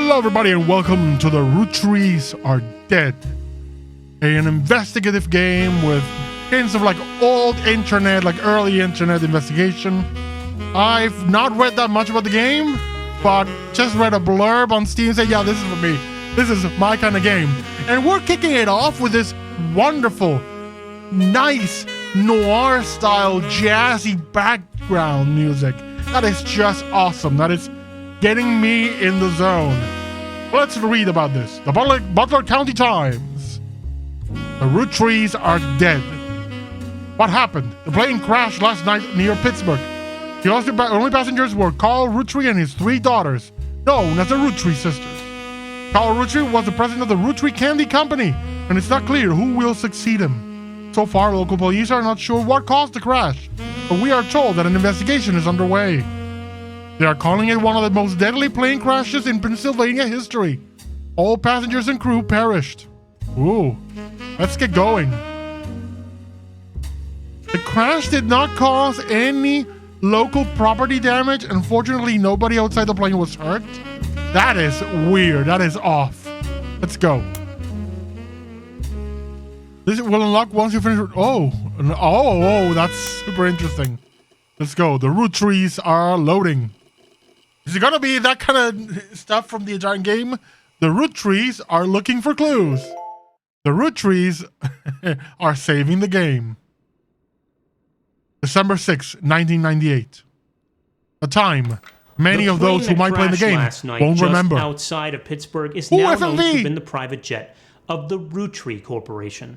Hello everybody and welcome to the Roottrees Are Dead, an investigative game with hints of like old internet, like early internet investigation. I've not read that much about the game, but just read a blurb on Steam saying, yeah, this is for me. This is my kind of game. And we're kicking it off with this wonderful, nice, noir-style, jazzy background music. That is just awesome. That is getting me in the zone. Let's read about this. The Butler County Times. The Roottrees are dead. What happened? The plane crashed last night near Pittsburgh. The only passengers were Carl Rootree and his 3 daughters, known as the Rootree sisters. Carl Rootree was the president of the Rootree Candy Company, and it's not clear who will succeed him. So far, local police are not sure what caused the crash, but we are told that an investigation is underway. They are calling it one of the most deadly plane crashes in Pennsylvania history. All passengers and crew perished. Ooh, let's get going. The crash did not cause any local property damage. Unfortunately, nobody outside the plane was hurt. That is weird. That is off. Let's go. This will unlock once you finish. Oh, that's super interesting. Let's go. The Roottrees are loading. Is it gonna be that kind of stuff from the entire game? The Roottrees are looking for clues. The Roottrees are saving the game. December 6, 1998. A time many of those who might play the game won't remember. Outside of Pittsburgh is now known to have been the private jet of the Rootree Corporation.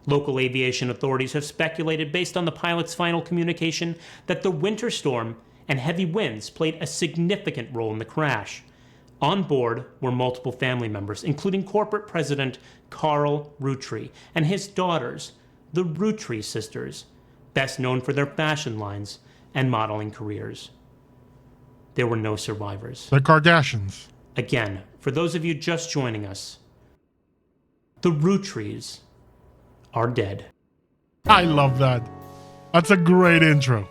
Local aviation authorities have speculated, based on the pilot's final communication, that the winter storm and heavy winds played a significant role in the crash. On board were multiple family members, including corporate president Carl Rootree and his daughters, the Rootree sisters, best known for their fashion lines and modeling careers. There were no survivors. The Kardashians. Again, for those of you just joining us, the Rootrees are dead. I love that. That's a great intro.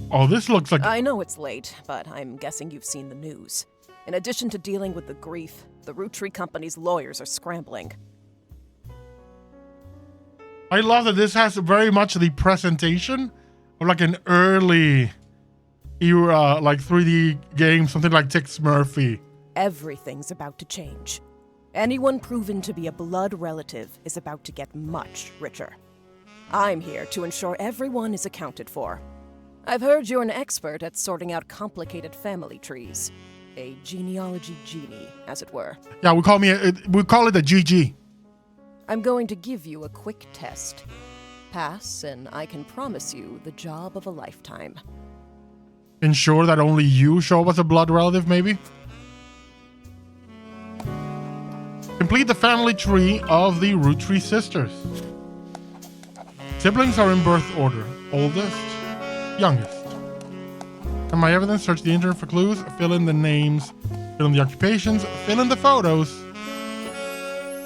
Oh, this looks like... I know it's late, but I'm guessing you've seen the news. In addition to dealing with the grief, the Rootree Company's lawyers are scrambling. I love that this has very much the presentation of like an early era, like 3D game, something like Tex Murphy. Everything's about to change. Anyone proven to be a blood relative is about to get much richer. I'm here to ensure everyone is accounted for. I've heard you're an expert at sorting out complicated family trees. A genealogy genie, as it were. Yeah, we call it a GG. I'm going to give you a quick test. Pass, and I can promise you the job of a lifetime. Ensure that only you show up as a blood relative, maybe? Complete the family tree of the Rootree sisters. Siblings are in birth order. Oldest, youngest. And my evidence, search the internet for clues, fill in the names, fill in the occupations, fill in the photos.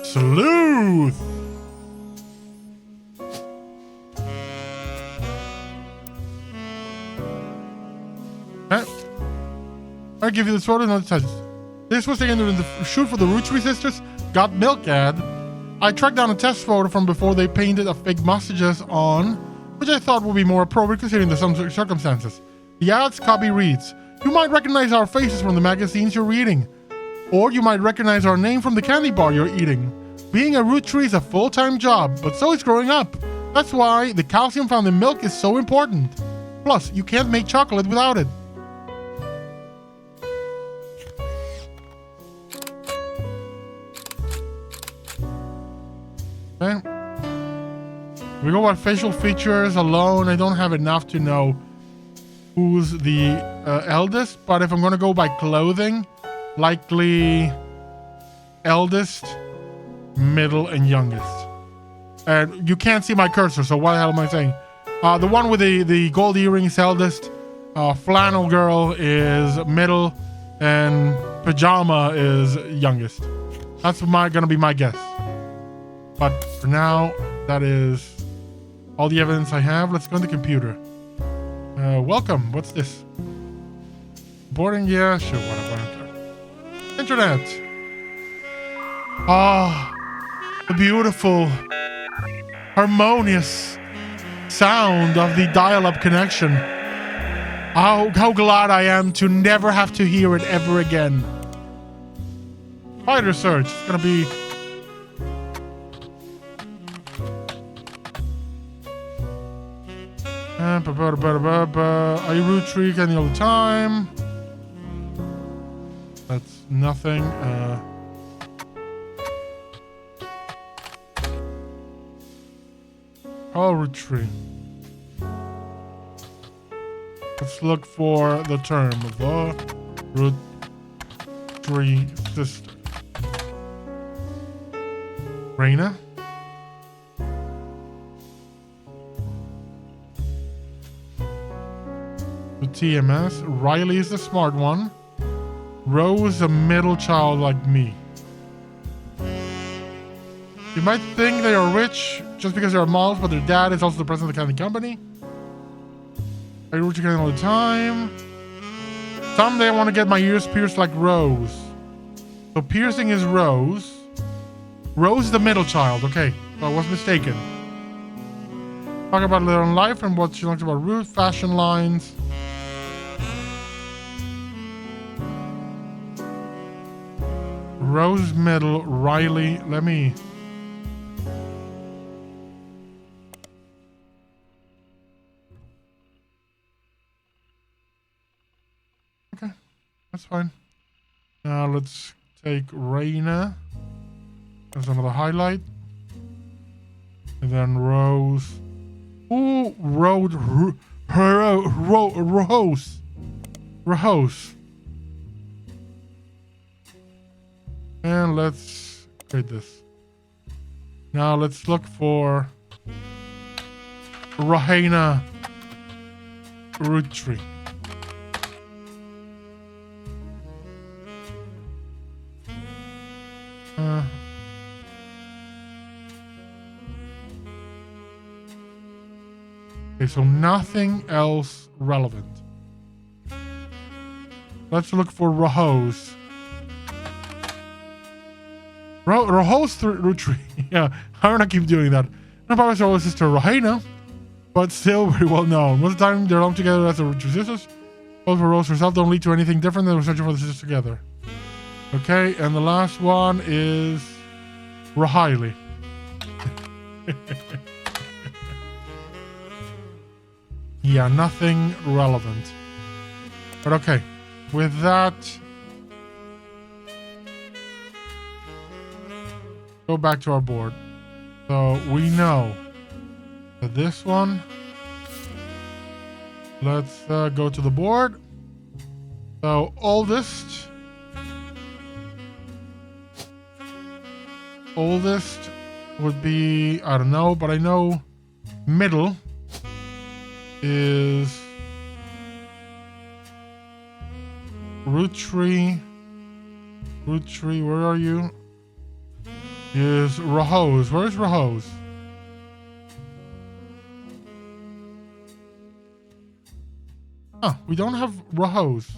Sleuth! I'll give you this photo and it says, this was taken during the shoot for the Rootree sisters Got Milk ad. I tracked down a test photo from before they painted a fake mustaches on, which I thought would be more appropriate considering the circumstances. The ad's copy reads, you might recognize our faces from the magazines you're reading, or you might recognize our name from the candy bar you're eating. Being a Rootree is a full-time job, but so is growing up. That's why the calcium found in milk is so important. Plus, you can't make chocolate without it. Okay. We go by facial features alone. I don't have enough to know who's the eldest, but if I'm going to go by clothing, likely eldest, middle, and youngest. And you can't see my cursor, so what the hell am I saying? The one with the gold earrings, eldest. Flannel girl is middle, and pajama is youngest. That's gonna be my guess. But for now, that is all the evidence I have. Let's go on the computer. Welcome. What's this? reporting? Yeah, sure, whatever. Internet. Ah, the beautiful, harmonious sound of the dial-up connection. How glad I am to never have to hear it ever again. Spider search. It's gonna be... Are you root tree getting all the time? That's nothing. Oh, root tree. Let's look for the term. The root tree sister. Raina? The TMS. Riley is the smart one. Rose, a middle child like me. You might think they are rich just because they're models, but their dad is also the president of the candy company. I root you all the time. Someday I want to get my ears pierced like Rose. So piercing is Rose. Rose is the middle child. Okay, so I was mistaken. Talk about her own life and what she likes about Root, fashion lines. Rose middle, Riley. Let me... Okay, that's fine. Now let's take Raina as another highlight. And then Rose. Ooh, Rose. And let's create this. Now let's look for Raina Roottrees. Okay, so nothing else relevant. Let's look for Rahose. Rahose Roottrees. Yeah, I'm gonna keep doing that. And probably so was sister Raina, but still very well known. Most of the time they're lumped together as the Roottrees sisters. Both for Rose herself don't lead to anything different than searching for the sisters together. Okay, and the last one is Rahiley. Yeah, nothing relevant. But okay, with that, go back to our board. So we know that this one, let's go to the board. So oldest would be, I don't know, but I know middle is Roottrees, where are you? Is Rahose. Where's Rahose? Ah, we don't have Rahose.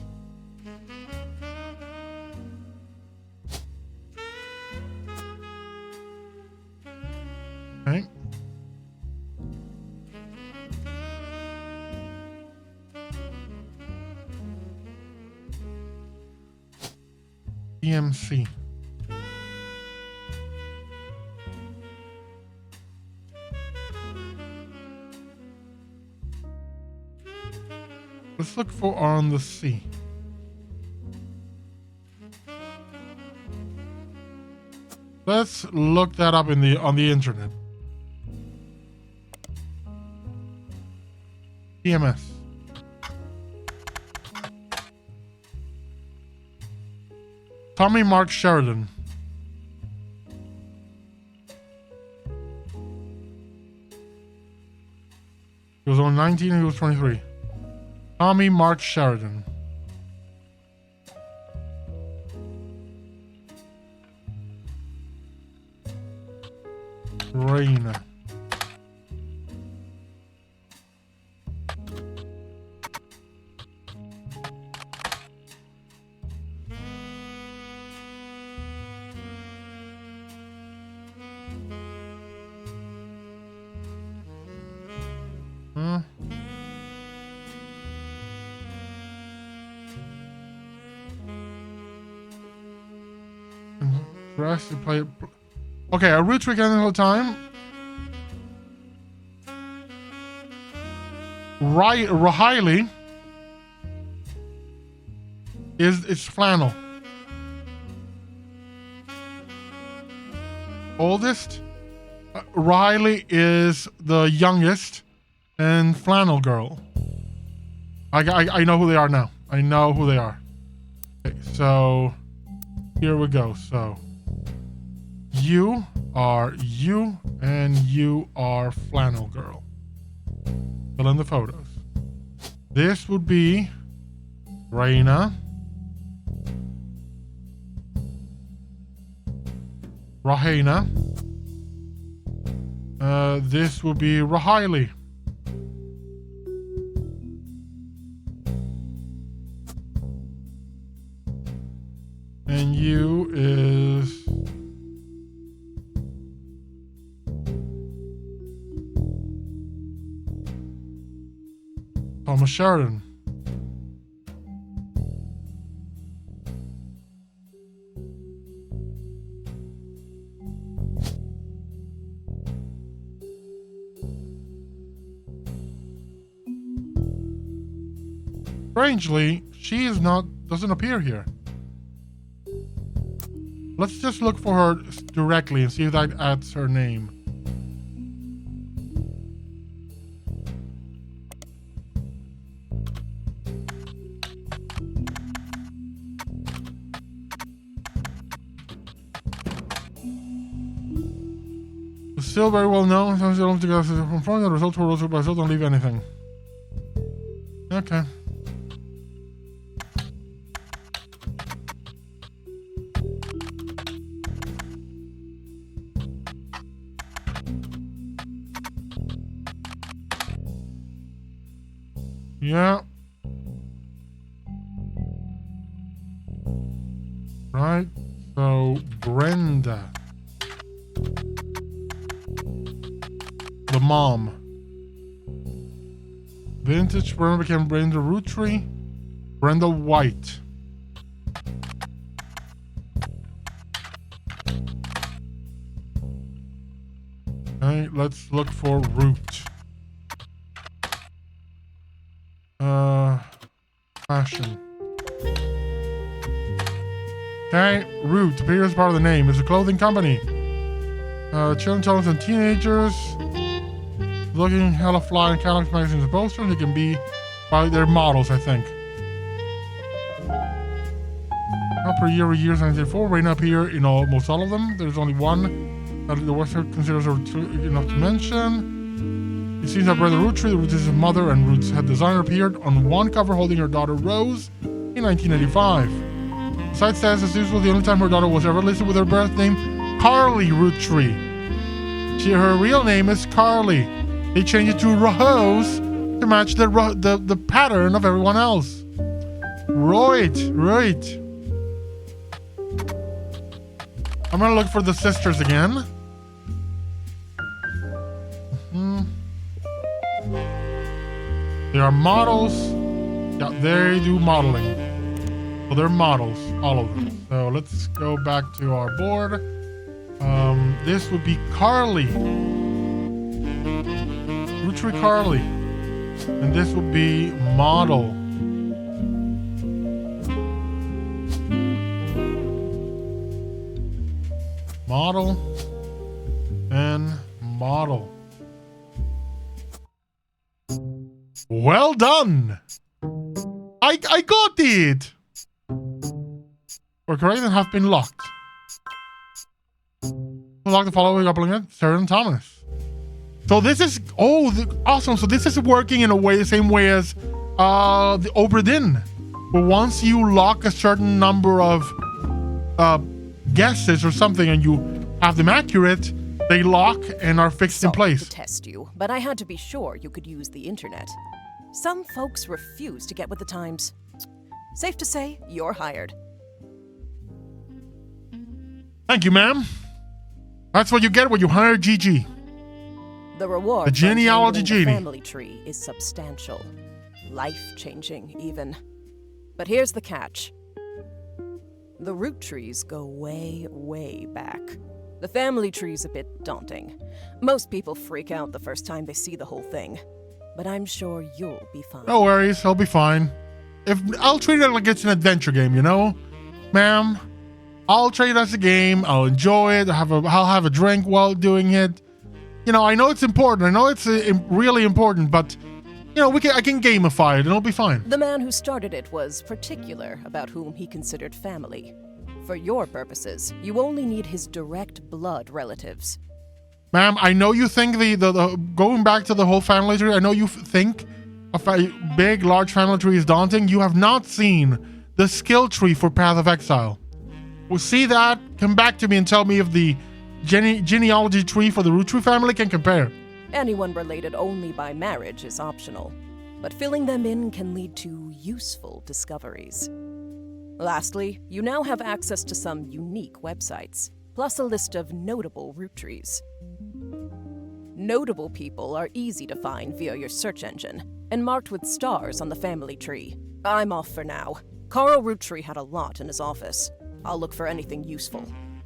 Okay. EMC. Let's look for on the C. Let's look that up on the internet. EMS. Tommy Mark Sheridan. He was only 19 and he was 23. Tommy Mark Sheridan. Raina. Press to play. Okay, a root trick all the time. Riley is flannel. Oldest. Riley is the youngest, and flannel girl. I know who they are now. I know who they are. Okay, so here we go. So you are you, and you are flannel girl. Fill in the photos. This would be Raina, Rahena. This will be Rahiley. And you is Thomas Sheridan. Strangely, she doesn't appear here. Let's just look for her directly and see if that adds her name. It's still very well known. Sometimes you don't together to confirm the results were also by result, don't leave anything. Okay. Yeah. Right. So Brenda. The mom. Vintage Brenda became Brenda Roottrees. Brenda White. Okay, let's look for Root. Fashion. Okay, Root appears as part of the name. It's a clothing company. Children, children, and teenagers. Looking hella fly in Cadillac magazines and posters. They can be by their models, I think. Not per year, years 1994. Right up here in almost all of them. There's only one that the Western considers enough to mention. It seems that Brenda Roottrees, which is his mother and Root's head designer, appeared on one cover holding her daughter Rose in 1985. The site says this was the only time her daughter was ever listed with her birth name, Carly Roottrees. Her real name is Carly. They changed it to Rose to match the pattern of everyone else. Right. I'm gonna look for the sisters again. They are models. Yeah, they do modeling. So they're models, all of them. So let's go back to our board. This would be Carly. Roottrees Carly. And this would be model. Model. And model. Well done! I got it! Or correct and have been locked. Lock the following up again, Sheridan Thomas. So this is awesome. So this is working in a way, the same way as the Obra Dinn. But once you lock a certain number of guesses or something and you have them accurate, they lock and are fixed in place. To test you, but I had to be sure you could use the internet. Some folks refuse to get with the times. Safe to say, you're hired. Thank you, ma'am. That's what you get when you hire Gigi. The reward the genealogy from genie. The family tree is substantial. Life-changing, even. But here's the catch. The Roottrees go way, way back. The family tree's a bit daunting. Most people freak out the first time they see the whole thing. But I'm sure you'll be fine. No worries, I'll be fine. I'll treat it like it's an adventure game, you know? Ma'am, I'll treat it as a game. I'll enjoy it. I'll have a drink while doing it. You know, I know it's important. I know it's really important, but you know, I can gamify it and it'll be fine. The man who started it was particular about whom he considered family. For your purposes, you only need his direct blood relatives. Ma'am, I know you think the going back to the whole family tree, I know you think a big, large family tree is daunting. You have not seen the skill tree for Path of Exile. We'll see that. Come back to me and tell me if the genealogy tree for the Roottrees family can compare. Anyone related only by marriage is optional, but filling them in can lead to useful discoveries. Lastly, you now have access to some unique websites, plus a list of notable Roottrees. Notable people are easy to find via your search engine, and marked with stars on the family tree. I'm off for now. Carl Roottree had a lot in his office. I'll look for anything useful.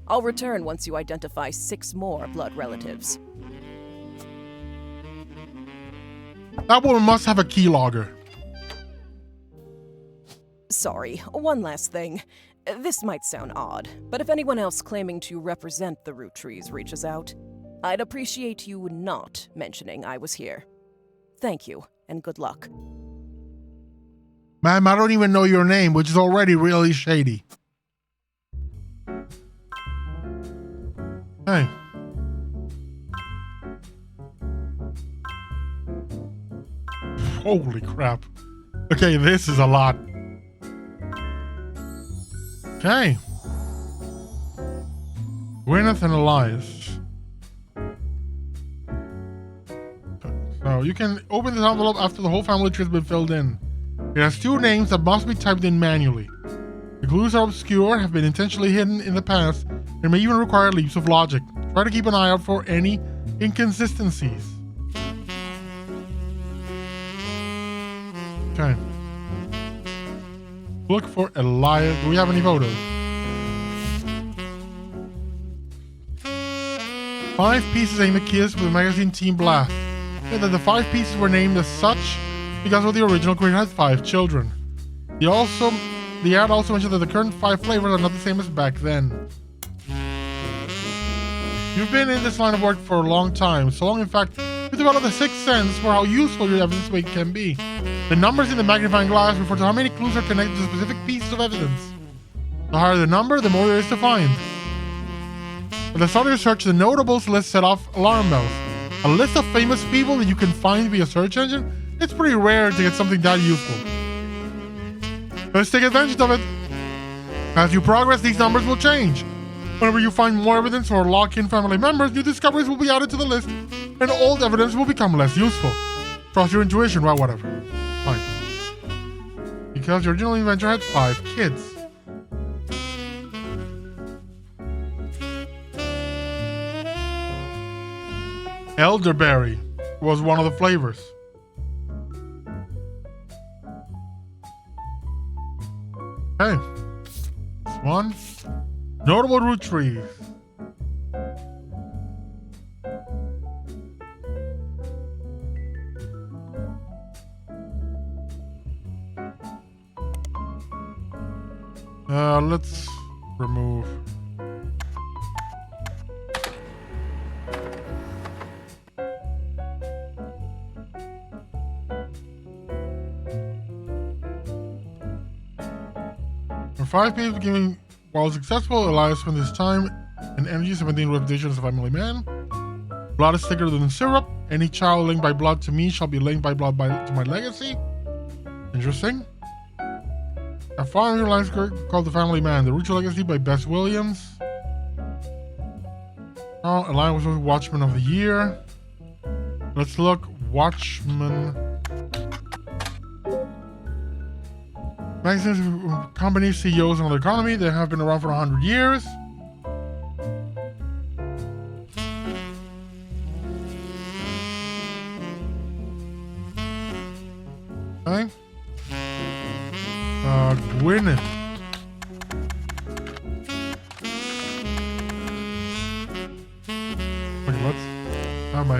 I'll return once you identify 6 more blood relatives. That woman must have a keylogger. Sorry, one last thing. This might sound odd, but if anyone else claiming to represent the Roottrees reaches out, I'd appreciate you not mentioning I was here. Thank you, and good luck. Ma'am, I don't even know your name, which is already really shady. Hey. Holy crap. Okay, this is a lot. Okay. Gwyneth and Elias. So you can open this envelope after the whole family tree has been filled in. It has 2 names that must be typed in manually. The clues are obscure, have been intentionally hidden in the past, and may even require leaps of logic. Try to keep an eye out for any inconsistencies. Okay. Look for Elias. Do we have any photos? 5 pieces aimed at kids with the magazine Team Blast. And that the 5 pieces were named as such because of the original creator had 5 children. The ad also mentioned that the current 5 flavors are not the same as back then. You've been in this line of work for a long time, so long in fact, you've developed a 6th sense for how useful your evidence can be. The numbers in the magnifying glass refer to how many clues are connected to specific pieces of evidence. The higher the number, the more there is to find. At the start of your search, the notables list set off alarm bells. A list of famous people that you can find via search engine? It's pretty rare to get something that useful. Let's take advantage of it. As you progress, these numbers will change. Whenever you find more evidence or lock in family members, new discoveries will be added to the list, and old evidence will become less useful. Trust your intuition, well, whatever. Fine. Because the original inventor had 5 kids. Elderberry was one of the flavors. Okay. This one. Notable Roottrees. Let's remove. For 5 people giving, while successful, Elias spent his time and energy cementing reputation as a family man. Blood is thicker than syrup. Any child linked by blood to me shall be linked by blood to my legacy. Interesting. A father Elias called The Family Man. The Roottrees Legacy by Bess Williams. Oh, Elias was Watchman of the Year. Let's look. Watchman. Magazines, companies, CEOs, and the economy. They have been around for 100 years. Okay. Gwyneth.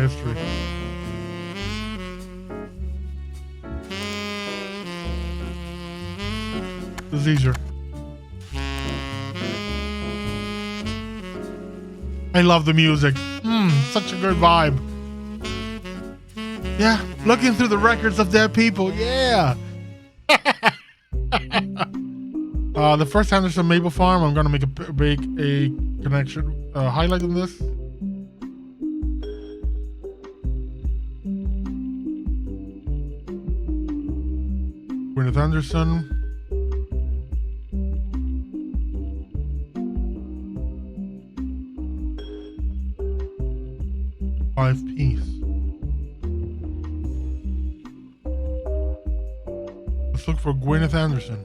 history. This is easier. I love the music. Such a good vibe. Yeah, looking through the records of dead people. Yeah. The first Anderson Maple Farm. I'm gonna make a connection. Highlight on this. Gwyneth Anderson. Piece. Let's look for Gwyneth Anderson.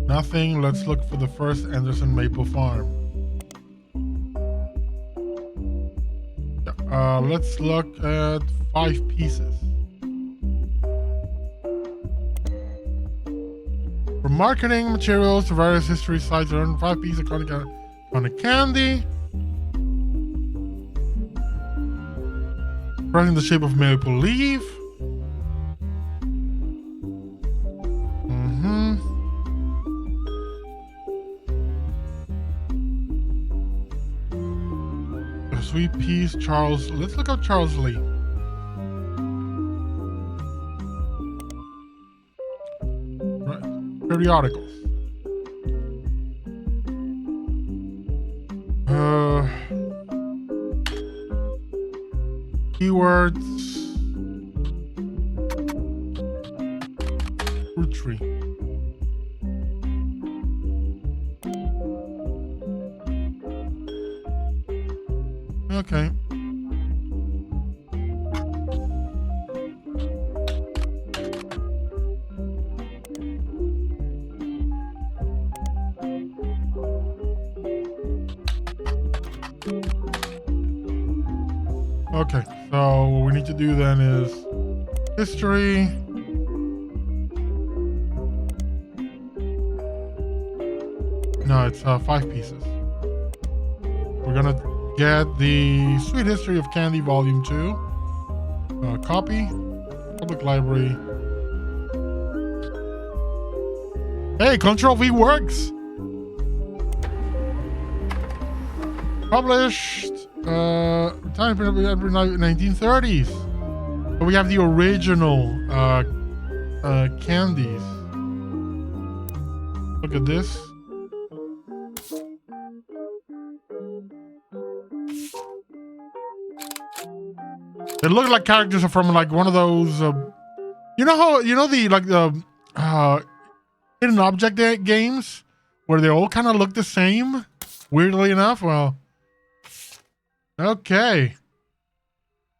Nothing. Let's look for the first Anderson Maple Farm. Let's look at 5 pieces. From marketing materials to various history sites, around 5 pieces of conic candy. Present in the shape of maple leaf. A sweet piece, Charles. Let's look up Charles Lee. Periodicals. Keywords. Roottrees. Okay. Okay, so what we need to do then is history. No, it's 5 pieces. We're gonna get the Sweet History of Candy Volume 2. Copy. Public Library. Hey, Control V works! Published. Time period 1930s. But we have the original candies. Look at this. They look like characters are from like one of those. You know how the hidden object games where they all kind of look the same. Weirdly enough, well. Okay.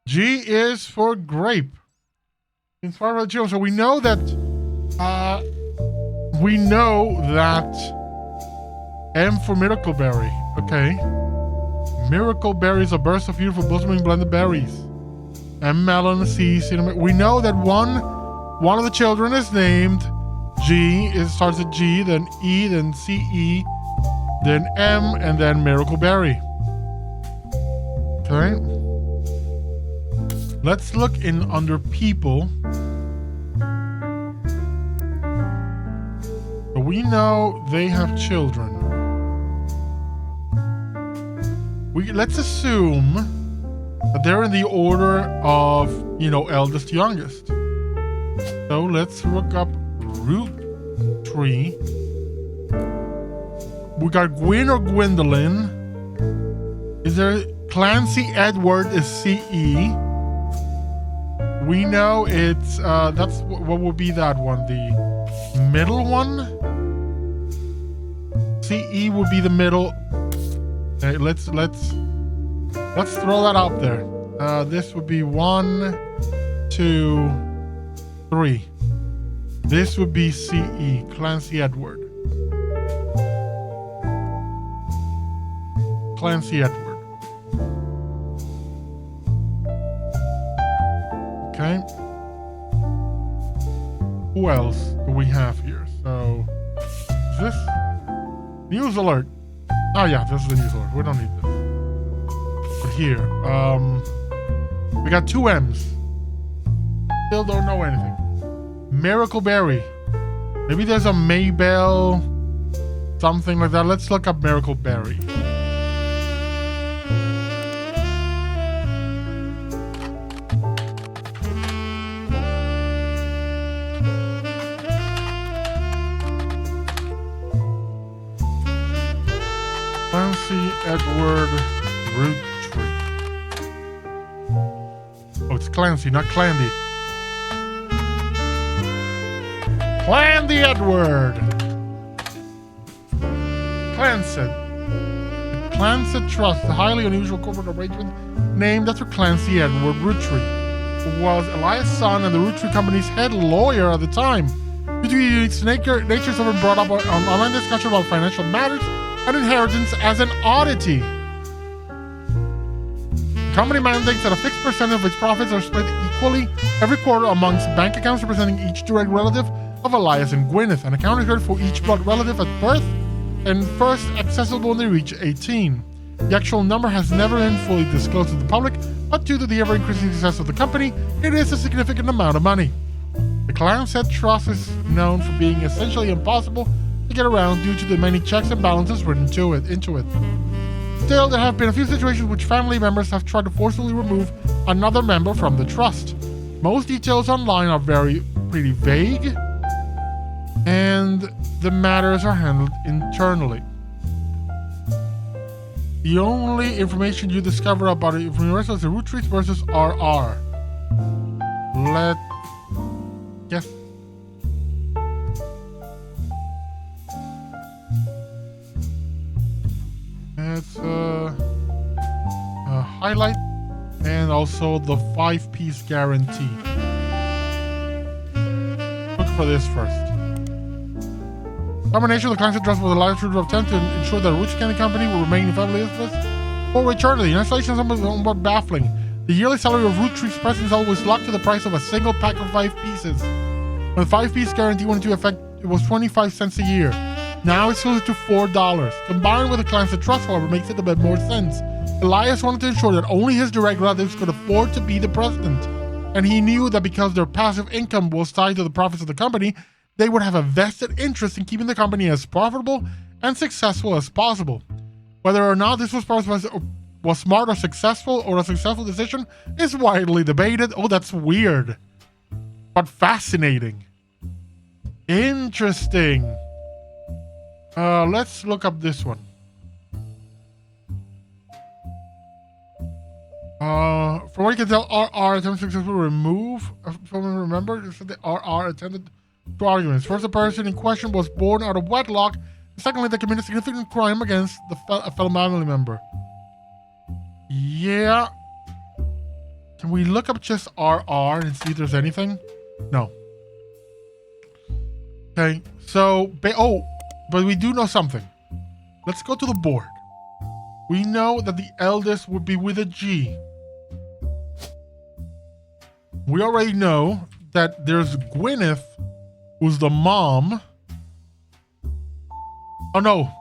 G is for grape. Inspired by children. So we know that M for miracle berry. Okay. Miracle berries, a burst of beautiful blossoming blended berries. M melon, C cinnamon. We know that one of the children is named G. It starts at G, then E, then CE, then M, and then miracle berry. Okay. Let's look in under people. So we know they have children. Let's assume that they're in the order of, eldest to youngest. So let's look up Roottrees. We got Gwyn or Gwendolyn. Is there Clancy Edward is CE. We know it's that's what would be that one, the middle one. CE would be the middle. Okay, let's throw that out there. This would be 1, 2, 3. This would be CE, Clancy Edward. Clancy Edward. Okay. Who else do we have here? So, is this news alert? Oh yeah, this is the new source. We don't need this. But here, we got 2 M's. Still don't know anything. Miracle Berry. Maybe there's a Maybell, something like that. Let's look up Miracle Berry. Clancy Edward Roottrees. Oh, it's Clancy, not Clandy. Clancy Edward. Clancy. The Clancy Trust, the highly unusual corporate arrangement named after Clancy Edward Roottrees, who was Elias' son and the Roottrees Company's head lawyer at the time. Due to its nature, someone brought up an online discussion about financial matters and inheritance as an oddity. The company mandates that a fixed percentage of its profits are split equally every quarter amongst bank accounts representing each direct relative of Elias and Gwyneth. An account is created for each blood relative at birth and first accessible when they reach 18. The actual number has never been fully disclosed to the public, but due to the ever-increasing success of the company, it is a significant amount of money. The Clancy Trust is known for being essentially impossible to get around due to the many checks and balances written into it. Still, there have been a few situations which family members have tried to forcibly remove another member from the trust. Most details online are pretty vague, and the matters are handled internally. The only information you discover about it from the rest is the Roottrees versus RR. Let's guess. It's a highlight and also the 5-piece guarantee. Look for this first. Combination of the Clancy Trust with the life truth of 10 to ensure that Roots Candy Company will remain in family business for eternity. In isolation, somewhat baffling. The yearly salary of Roottrees president is always locked to the price of a single pack of 5 pieces. When the 5-piece guarantee went into effect, it was 25 cents a year. Now it's closer to $4. Combined with the Clancy Trust, however, makes it a bit more sense. Elias wanted to ensure that only his direct relatives could afford to be the president. And he knew that because their passive income was tied to the profits of the company, they would have a vested interest in keeping the company as profitable and successful as possible. Whether or not this was smart or a successful decision is widely debated. Oh, that's weird. But fascinating. Interesting. Let's look up this one. From what you can tell, RR attempted to successfully remove. If someone remember, it said that RR attended 2 arguments. First, the person in question was born out of wedlock. Secondly, they committed significant crime against a fellow family member. Yeah. Can we look up just RR and see if there's anything? No. Okay, so... but we do know something. Let's go to the board. We know that the eldest would be with a G. We already know that there's Gwyneth, who's the mom. Oh no,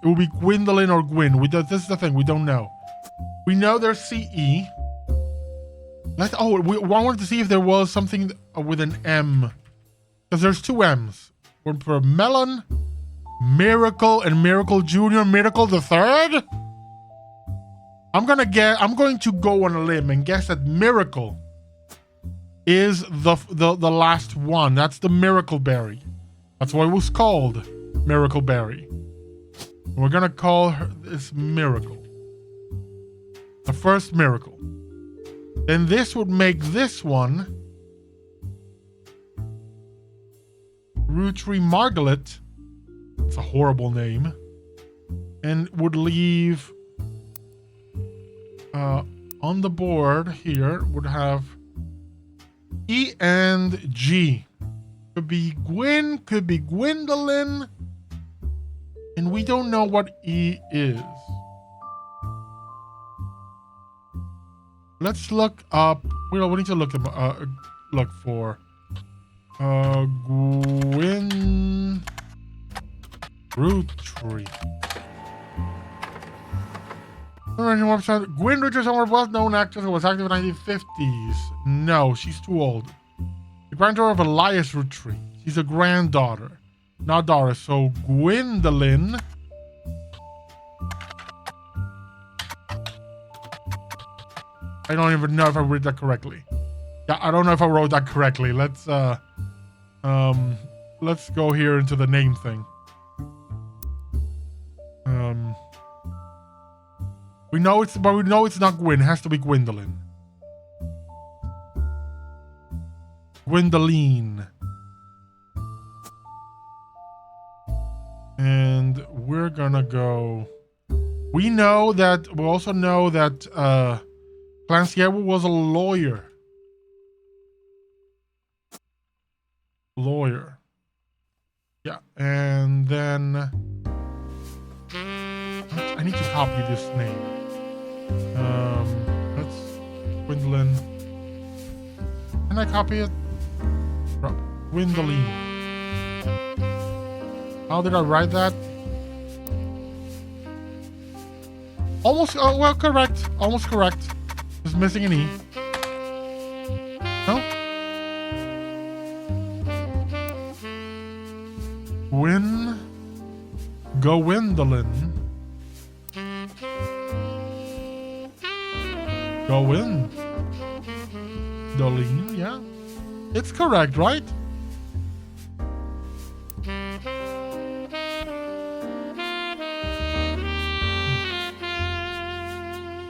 it will be Gwendolyn or Gwyn. This is the thing, we don't know. We know there's CE. We wanted to see if there was something with an M. Because there's 2 M's. One for Melon, Miracle, and Miracle Jr., Miracle the Third? I'm going to go on a limb and guess that Miracle is the last one. That's the Miracle Berry. That's why it was called Miracle Berry. We're gonna call her this Miracle. The first Miracle. Then this would make this one Roottrees Margaret. It's a horrible name. And would leave on the board here would have E and G. Could be Gwyn, could be Gwendolyn. And we don't know what E is. Let's look up. We need to look for Gwyn Roottrees. Gwyn Richards, a well-known actress who was active in the 1950s. No, she's too old. The granddaughter of Elias Roottrees. She's a granddaughter, not daughter. So Gwendolyn. I don't even know if I read that correctly. Yeah, I don't know if I wrote that correctly. Let's go here into the name thing. We know it's not Gwyn. It has to be Gwendolyn. Gwendoline. And we're gonna go. We also know that Clancy Edward was a lawyer. Yeah, and then I need to copy this name. That's Gwendolyn. Can I copy it? Gwendoline. How did I write that? Almost, well, correct. Almost correct. Just missing an E. No? Gwendolyn. Gwendolyn, yeah. It's correct, right?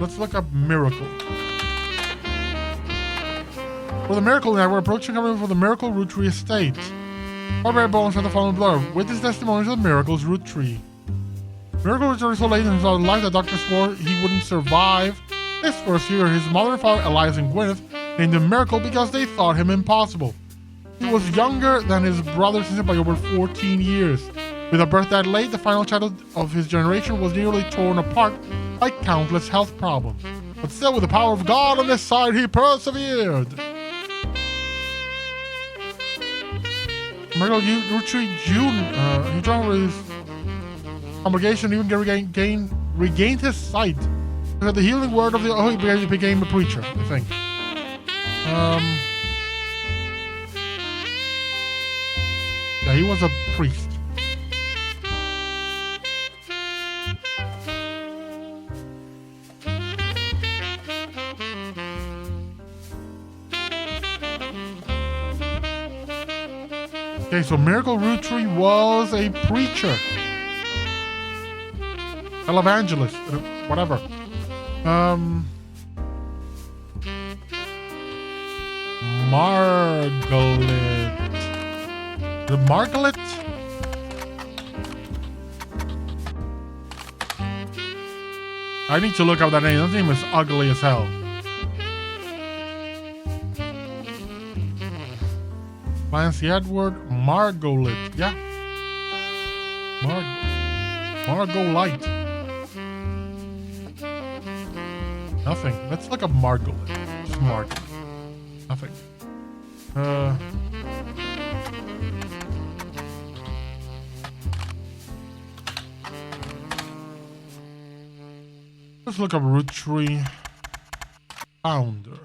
Let's look up Miracle. For the Miracle Night, we're approaching everyone for the Miracle Root Tree Estate. Barbarian Bones had the following blur. Witness testimonies of Miracle's Root Tree. Miracle returned so late in his life that doctor swore he wouldn't survive this first year. His mother and father, Elias and Gwyneth, named him Miracle because they thought him impossible. He was younger than his brother Simpson by over 14 years. With a birth that late, the final child of his generation was nearly torn apart by countless health problems. But still, with the power of God on his side, he persevered. Miracle Roottree June, he joined with his congregation, even regained his sight. He had the healing word of the. Oh, he became a preacher, I think. Yeah, he was a priest. Okay, so Miracle Roottree was a preacher. Televangelist, whatever. Margaret. The Margaret? I need to look up that name. That name is ugly as hell. Clancy Edward, Margolit. Yeah. Margolite. Nothing. Let's look up Margolit. Just Margolit. Nothing. Let's look up Roottree founder.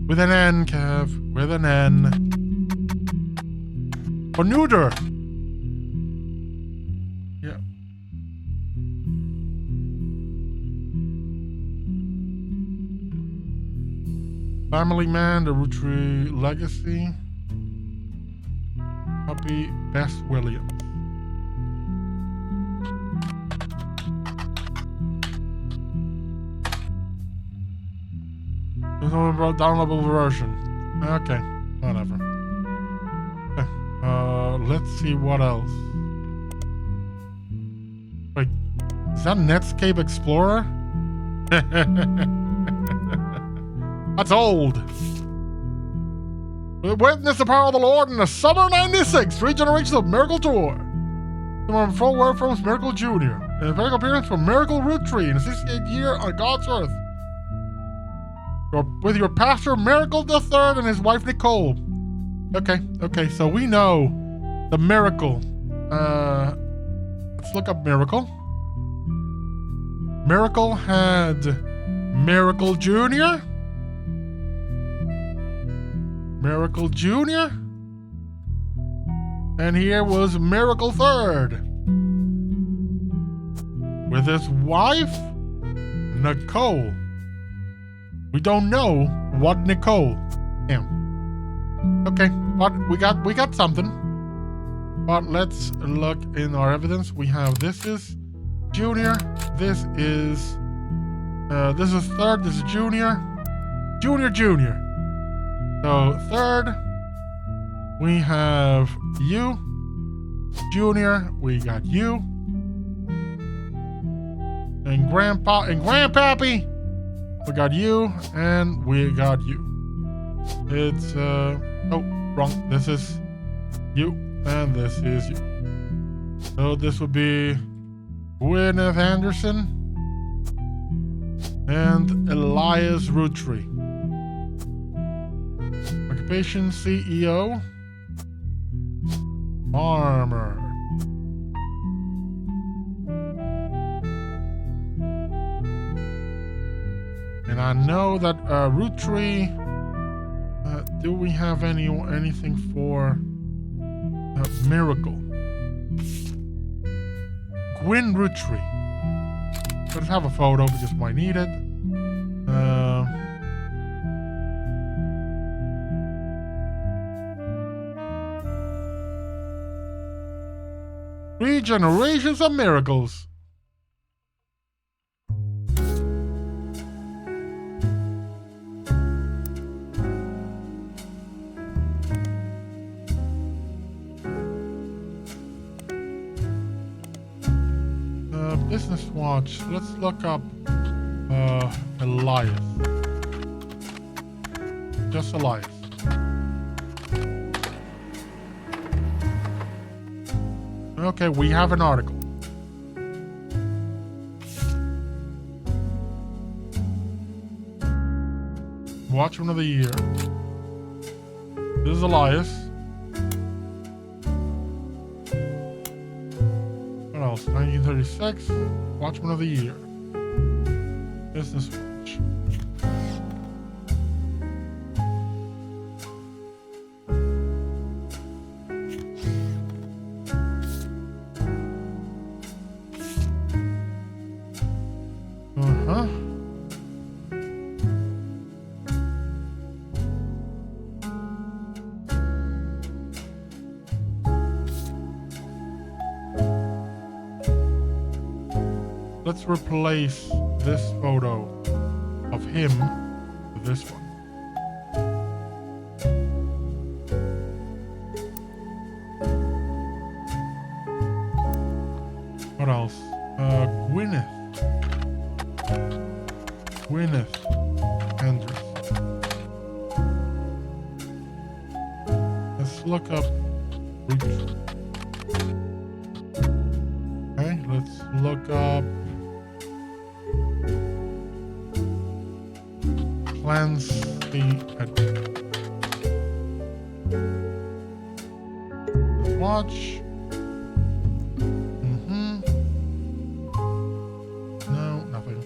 With an N, Kev. With an N. Or neuter. Yeah. Family Man, the Roottree Legacy. Puppy, Bess Williams. There's no downloadable version. Okay, whatever. Okay, let's see what else. Wait, is that Netscape Explorer? That's old. We witnessed the power of the Lord in the summer '96, 3 generations of Miracle Tour. From full word from Miracle Jr. And a very appearance from Miracle Roottree in the 68th year on God's earth. With your pastor Miracle III and his wife Nicole. Okay, so we know the Miracle. Let's look up Miracle. Miracle had Miracle Jr. Miracle Jr. And here was Miracle Third. With his wife, Nicole. We don't know what Nicole am. Okay, but we got something. But let's look in our evidence. We have this is Junior. This is Third. This is Junior. Junior. So Third, we have you. Junior, we got you. And Grandpa and Grandpappy, we got you and we got you. It's oh, wrong. This is you and this is you. So this would be Gwyneth Anderson and Elias Roottrees. Occupation CEO, farmer. And I know that Roottrees, do we have anything for Miracle? Gwyn Roottrees. Let's have a photo because we might need it. Three generations of miracles. Business watch. Let's look up Elias. Just Elias. Okay, we have an article. Watchman of the Year. This is Elias. What else? 1936. Watchman of the Year. Business Watch. Let's replace this photo of him with this one. What else? Gwyneth Anderson. Let's look up Roottrees. Okay, let's look up Clancy Edward. Let's watch. No, nothing.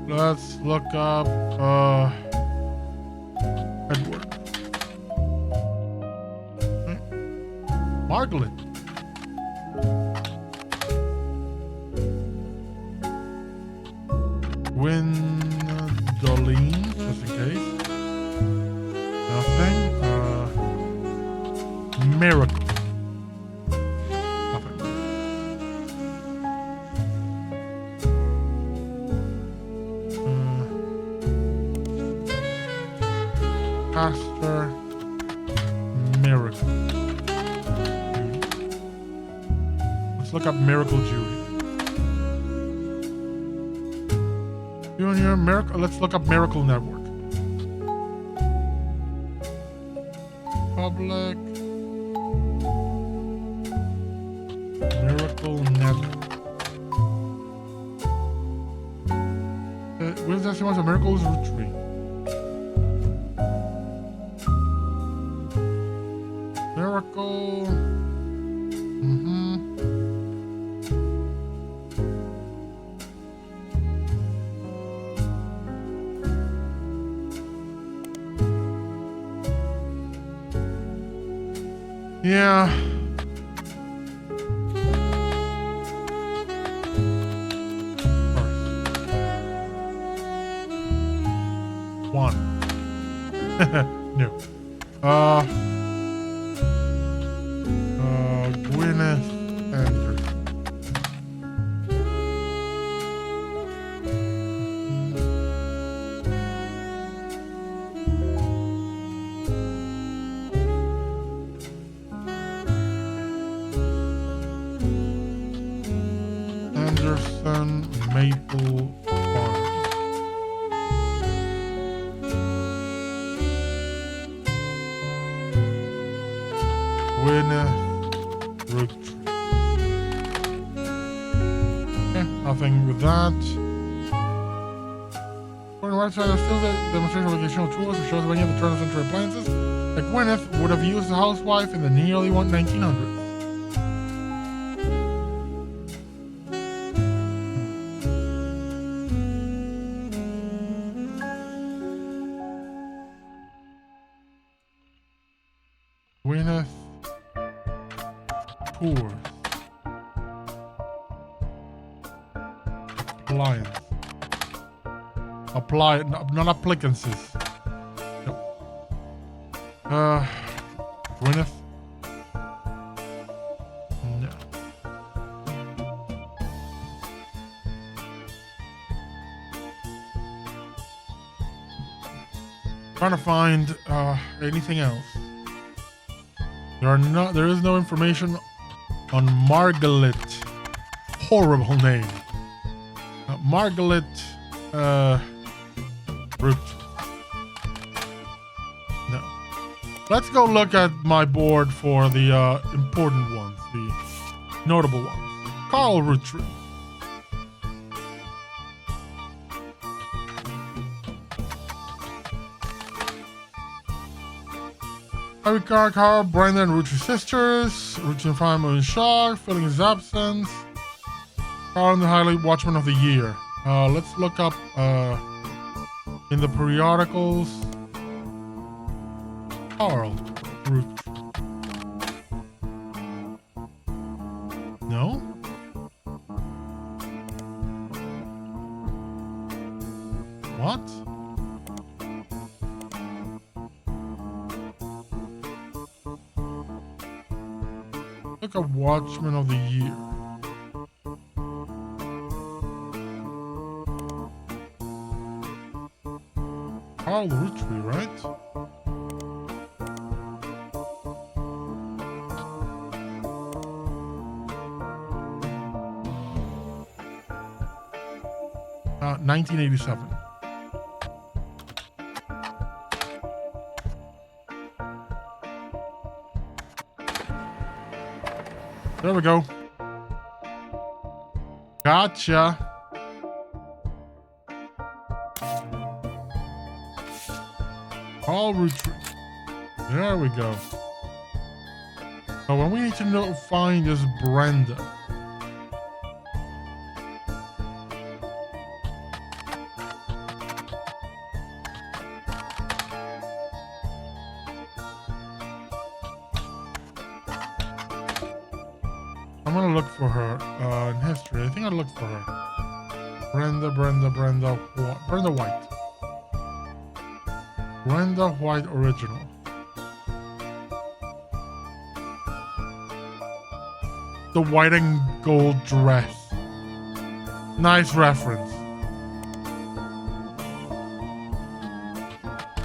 Let's look up Edward. Margaret. Gwendolyn, just in case. Nothing. Miracle. Nothing. Pastor Miracle. Let's look up Miracle Judy. Junior Miracle. Let's look up Miracle Network. Public Miracle Network. Where's that? Someone's a Miracles Retreat. Miracle. Yeah. One. No. Gwyneth Anderson. Anderson Maple Farm. Gwyneth Roottrees. Okay, nothing with that. On the right side, there's still the demonstration of vocational tools that shows many of the turn of century appliances that Gwyneth would have used as a housewife in the nearly 1900s. Gwyneth Tours. Appliance. Not appliances. Nope. Gwyneth. No. Trying to find anything else. There is no information on Margaret. Horrible name. Margaret Root. No. Let's go look at my board for the important ones, the notable ones. Carl Roottrees. Harry Carr, Brenda and Roottrees sisters. Roottrees and family in shock, feeling his absence. Carl and the Highlight Watchman of the Year. Let's look up in the periodicals. Carl Roottrees. No? What? Look up Watchman of the Year. Carl Roottrees, right? Uh, 1987. There we go. Gotcha. Carl Roottrees. There we go. Oh, and we need to find is Brenda. I'm gonna look for her in history. I think I looked for her. Brenda White. Brenda White original. The white and gold dress. Nice reference.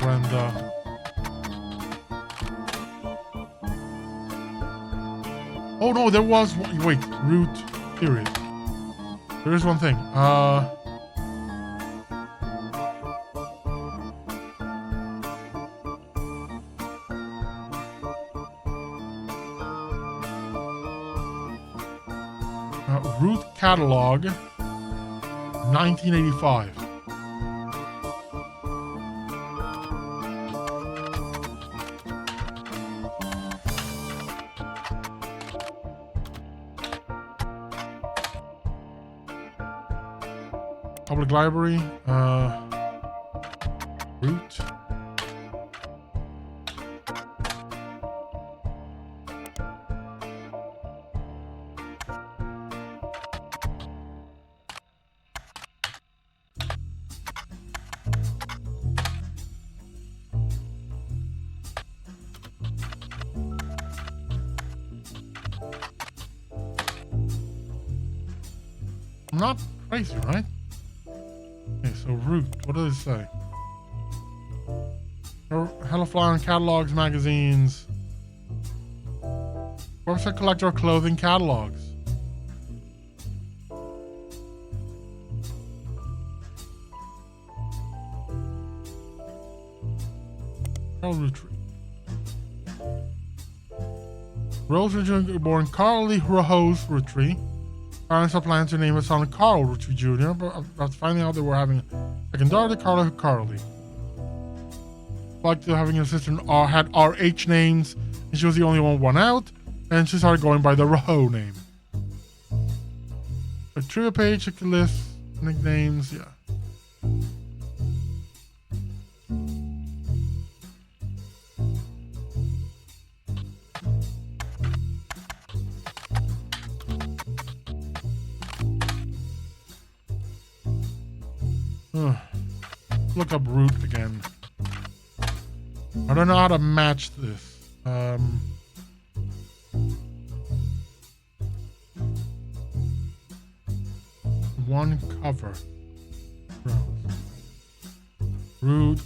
Brenda. Oh no, there was one. Wait, root period. There is one thing. Root catalog, 1985. Public Library, Root. not crazy, right? Okay, so root. What does it say? Hello Flyer catalogs, magazines. Website collector of clothing catalogs. Roottrees. Rose Roottrees born Carl Lee Rose Roottrees. Parents are planning to name his son Carl Roottrees Jr., but after finding out they were having a second daughter, Carly. Like to having a sister had RH names, and she was the only one out, and she started going by the Raho name. A trivia page, check the list, nicknames, yeah. Look up root again. I don't know how to match this. One cover. Root.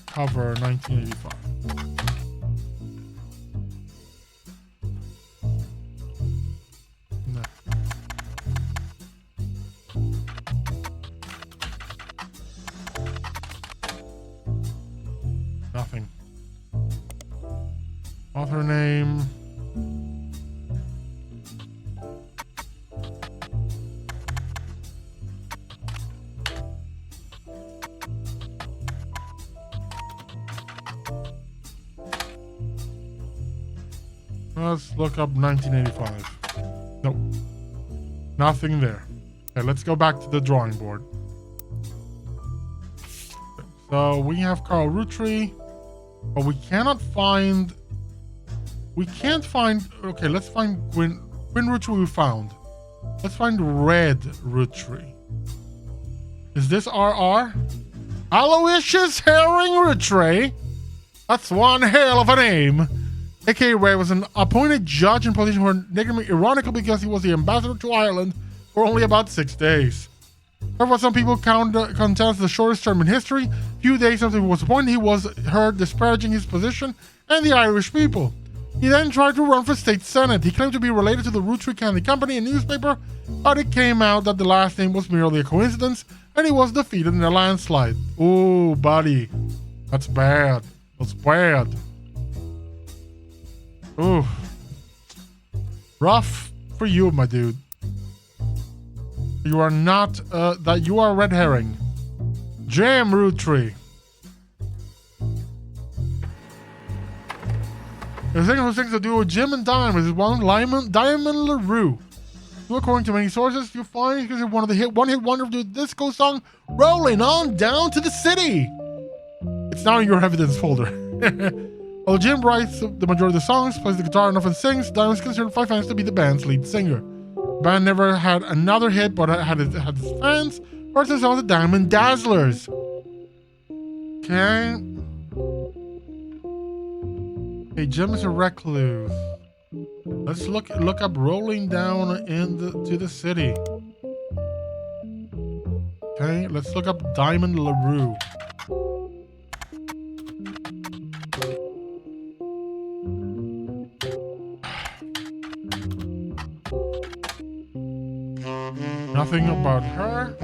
Cover 1985. No. Nothing. Author name. Let's look up 1985. Nope. Nothing there. Okay, let's go back to the drawing board. So we have Carl Roottrees, but we cannot find. We can't find. Okay, let's find Gwyn Roottrees we found. Let's find Red Roottrees. Is this RR? Aloysius Herring Roottrees. That's one hell of a name. A.K. Ray was an appointed judge and politician who nicknamed him ironically because he was the ambassador to Ireland for only about 6 days. However, some people contest the shortest term in history. Few days after he was appointed, he was heard disparaging his position and the Irish people. He then tried to run for state senate. He claimed to be related to the Roottrees Candy Company and newspaper, but it came out that the last name was merely a coincidence, and he was defeated in a landslide. Ooh, buddy. That's bad. That's bad. Ooh. Rough for you, my dude. You are not, you are a red herring. Jam Roottrees. The thing who things to do with Jim and Diamond is one Diamond LaRue. Who, according to many sources, you find because one of the one-hit wonder of the disco song "Rolling On Down to the City." It's now in your evidence folder. While Jim writes the majority of the songs, plays the guitar, and often sings, Diamond is considered by fans to be the band's lead singer. The band never had another hit, but had its fans. First and the Diamond Dazzlers. Okay. Hey, Jim is a recluse. Let's look up "Rolling Down to the City." Okay, let's look up Diamond LaRue. Nothing about her.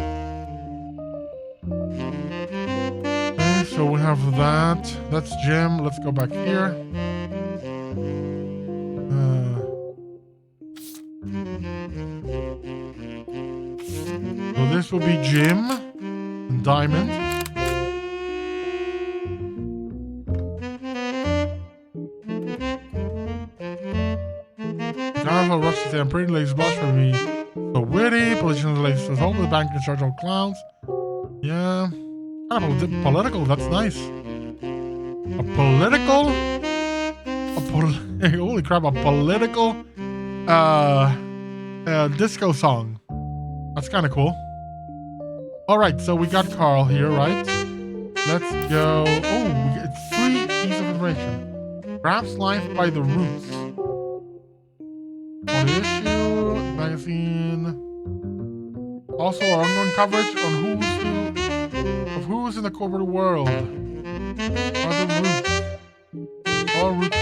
Okay, so we have that. That's Jim. Let's go back here. So this will be Jim and Diamond. Jonathan rushed to say, "I'm pretty lazy blush for me. So witty, politicians related to home, the bank in charge of clowns." Yeah. Kind of political, that's nice. Holy crap, a political disco song. That's kind of cool. Alright, so we got Carl here, right? Let's go. Oh, we get 3 pieces of information. Perhaps Life by the Roots. On the issue. magazine. Also, our ongoing coverage on who's in the corporate world. Are the Roots. All Roots.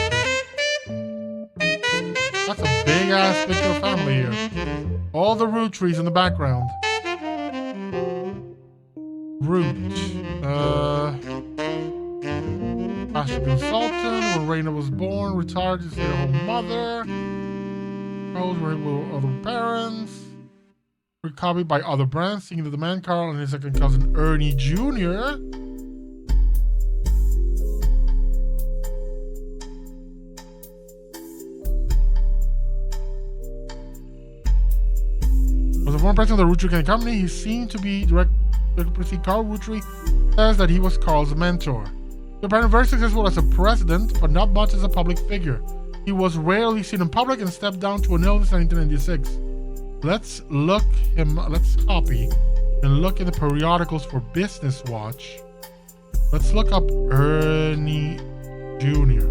That's a big ass picture of family here. All the Roottrees in the background. Root. Fashion consultant. When Raina was born, retired to stay-at-home mother. Rose were with other parents. Recopied by other brands, singing to the man Carl and his second cousin Ernie Jr. Was a former president of the Roottrie Company. He seemed to be direct Carl Roottrie says that he was Carl's mentor. He apparently very successful as a president, but not much as a public figure. He was rarely seen in public and stepped down to an illness in 1996. Let's copy and look in the periodicals for Business Watch. Let's look up Ernie Jr.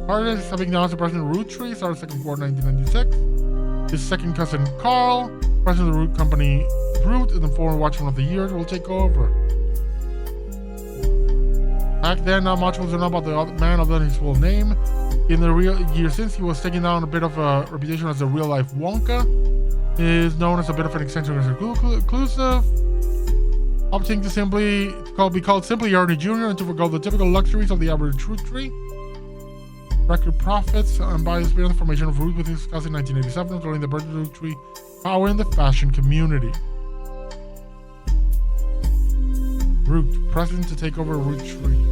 Harlan is stepping down as the president of Roottrees, started second quarter 1996. His second cousin Carl, president of the Root Company Root, and the former Watchman of the Year, will take over. Back then, not much was known about the man other than his full name. In the real year since, he was taking down a bit of a reputation as a real-life Wonka. He is known as a bit of an eccentric and reclusive, opting to be called simply Ernie Jr. and to forgo the typical luxuries of the average Roottrie. Record profits and by his the formation of Root with his cousin in 1987, including the birth of Roottrie, power in the fashion community. Root, president to take over Roottrie.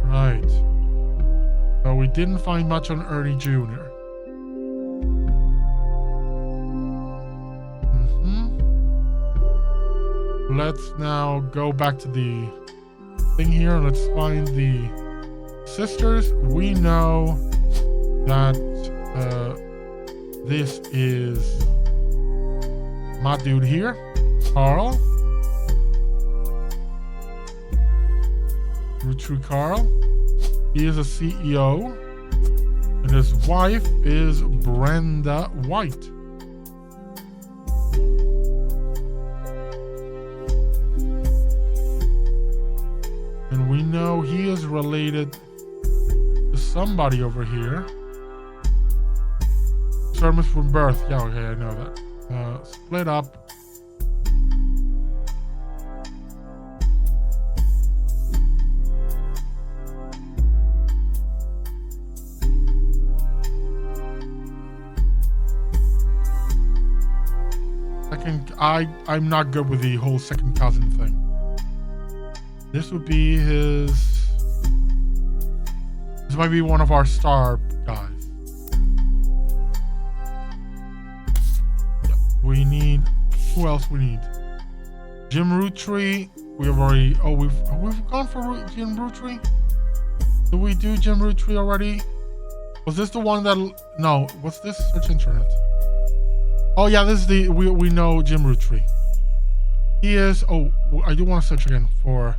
Right. So we didn't find much on Ernie Jr. Let's now go back to the thing here. Let's find the sisters. We know that this is my dude here, Carl. Roottrie Carl. He is a CEO, and his wife is Brenda White. And we know he is related to somebody over here. Sermons from birth. Yeah, okay, I know that. Split up. I'm not good with the whole second cousin thing. This would be his. This might be one of our star guys. Yeah, we need. Who else we need? Jim Roottrie. We have already. Oh, we've gone for Jim Roottrie. Did we do Jim Roottrie already? Was this the one that? No. What's this? Search internet. Oh yeah, this is the we know Jim Roottrie. He is. Oh, I do want to search again for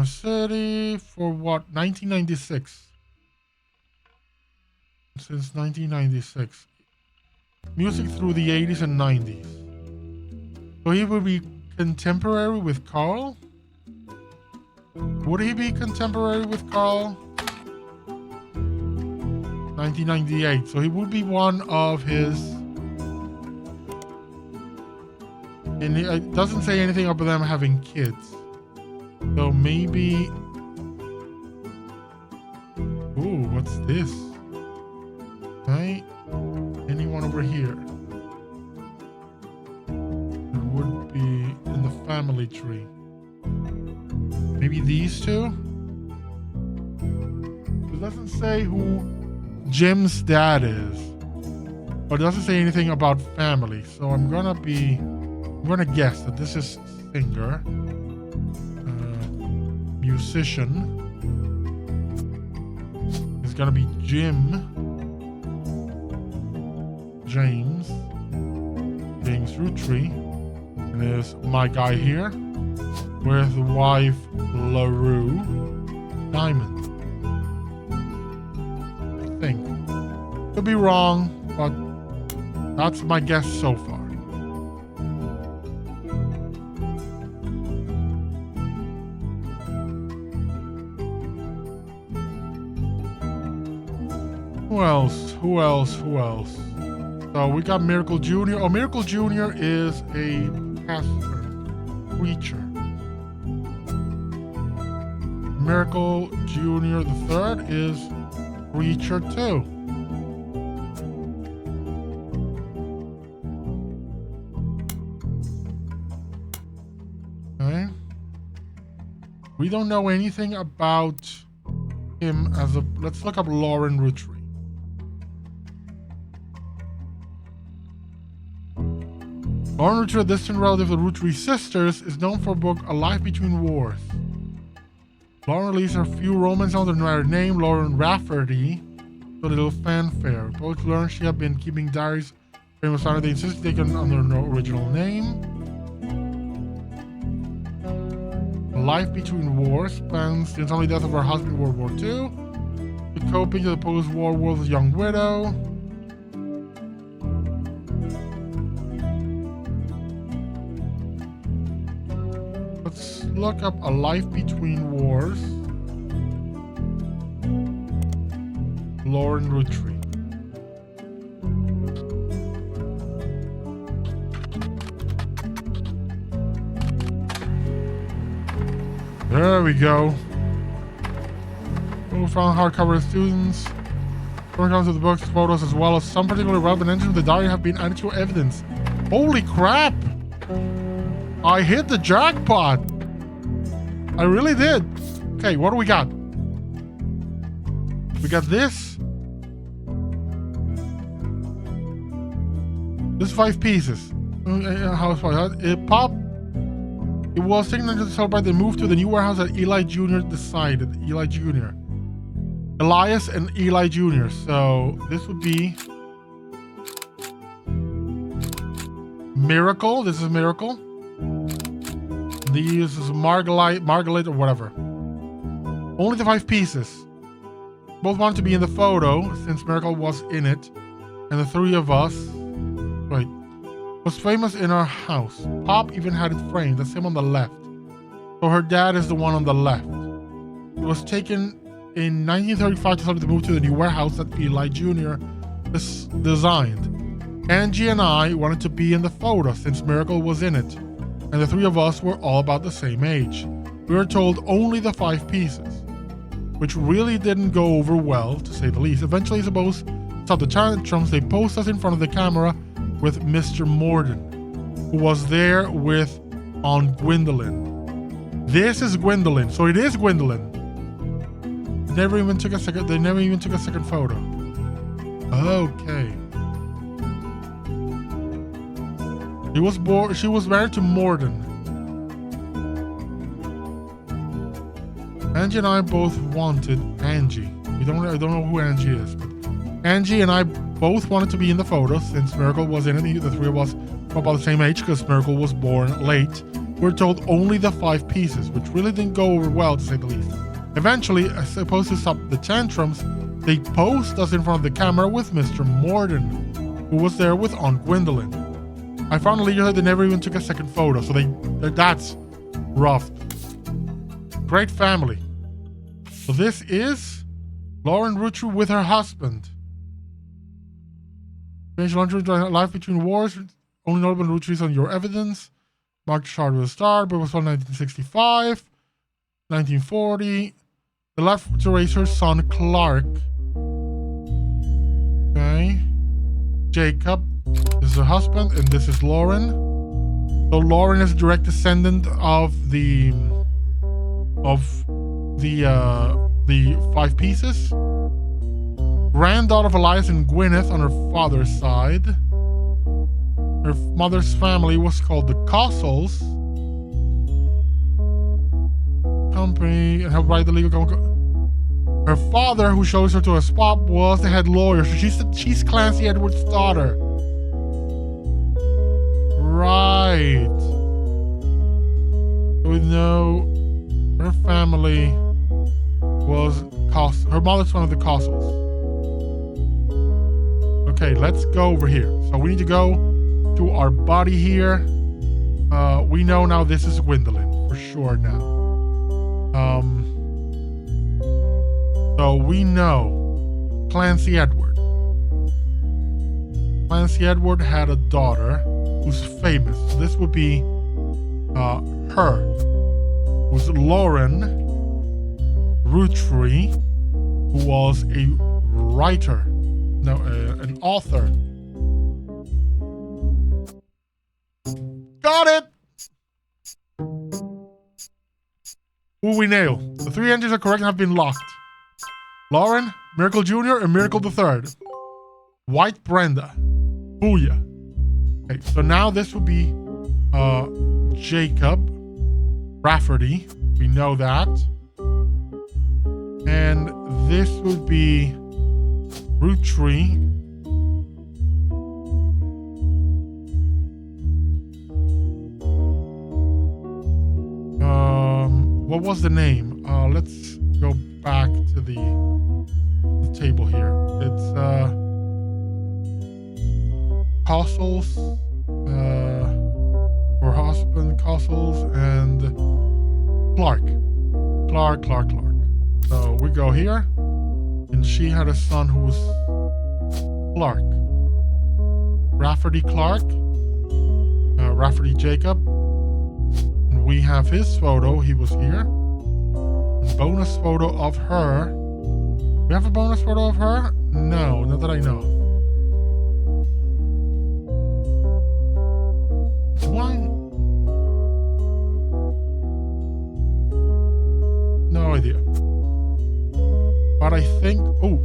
City for what? 1996. Since 1996. Music through the 80s and 90s. So he would be contemporary with Carl. Would he be contemporary with Carl? 1998. So he would be one of his. And it doesn't say anything about them having kids. So maybe... Ooh, what's this? Right? Anyone over here? It would be in the family tree. Maybe these two? It doesn't say who Jim's dad is. But it doesn't say anything about family. So I'm gonna guess that this is singer, musician. It's gonna be James Roottrie, and there's my guy here, with wife LaRue Diamond. think. Could be wrong, but that's my guess so far. Who else? Who else? Who else? So we got Miracle Jr. Oh, Miracle Jr. is a creature. Miracle Jr. the third is creature too. Okay. We don't know anything about him as a... Let's look up Lauren Roottrees. Lauren Roottrees, a distant relative of the Roottrees sisters, is known for a book A Life Between Wars. Lauren released her few romance under her name, Lauren Rafferty, to a little fanfare. Both learned she had been keeping diaries. Famous found they insisted taken under no original name. A Life Between Wars spans the untimely death of her husband in World War II, the coping to the post-war world as a young widow. Let's look up A Life Between Wars. Lauren Roottrees. There we go. We found hardcover students. When it comes to the books, photos, as well as some particularly relevant entries of the diary have been added to evidence. Holy crap! I hit the jackpot! I really did. Okay, what do we got? We got this. This 5 pieces. House Pop. It was taken to celebrate the move to the new warehouse that Eli Jr. decided. Eli Jr. Elias and Eli Jr. So this would be Miracle. This is Miracle. These is Margaret or whatever. Only the 5 pieces. Both wanted to be in the photo since Miracle was in it. And the 3 of us, right, was famous in our house. Pop even had it framed. That's him on the left. So her dad is the one on the left. It was taken in 1935 to celebrate the move to the new warehouse that Eli Jr. designed. Angie and I wanted to be in the photo since Miracle was in it. And the 3 of us were all about the same age. We were told only the 5 pieces, which really didn't go over well, to say the least. Eventually, suppose stop the tantrums, they posed us in front of the camera with Mr. Morden, who was there with Aunt Gwendolyn. This is Gwendolyn, so it is Gwendolyn. They never even took a second photo. Okay. She was married to Morden. Angie and I both wanted Angie. I don't know who Angie is, but Angie and I both wanted to be in the photo since Miracle was in it. The 3 of us were about the same age because Miracle was born late. We were told only the 5 pieces, which really didn't go over well, to say the least. Eventually, supposed to stop the tantrums, they posed us in front of the camera with Mr. Morden, who was there with Aunt Gwendolyn. I found later they never even took a second photo, so that's rough. Great family. So this is Lauren Roottrees with her husband. Life Between Wars, only notable Roottrees on your evidence. Mark Chart was a star, but was from 1965, 1940. The left to raise her son Clark. Okay. Jacob. This is her husband, and this is Lauren. So Lauren is a direct descendant of the 5 pieces. Granddaughter of Elias and Gwyneth on her father's side. Her mother's family was called the Cossels. Company and helped write the legal. Her father, who shows her to a spot, was the head lawyer. So she's Clancy Edwards' daughter. Right. So we know her family was her mother's one of the Cossels. Okay, let's go over here. So we need to go to our body here. We know now this is Gwendolyn for sure now. So we know Clancy Edward. Clancy Edward had a daughter who's famous. So this would be her. Who's Lauren Roottrees, who was a writer. No, an author. Got it! Who we nail? The 3 entries are correct and have been locked. Lauren, Miracle Jr., and Miracle the Third. White Brenda. Booyah. Okay, so now this would be Jacob Rafferty. We know that. And this would be Roottrees. What was the name? Let's go back to the table here. It's Costles, her husband Costles, and Clark. So we go here, and she had a son who was Clark. Rafferty Clark, Rafferty Jacob. And we have his photo. He was here. And bonus photo of her. We have a bonus photo of her? No, not that I know. Why? No idea. But I think... Oh.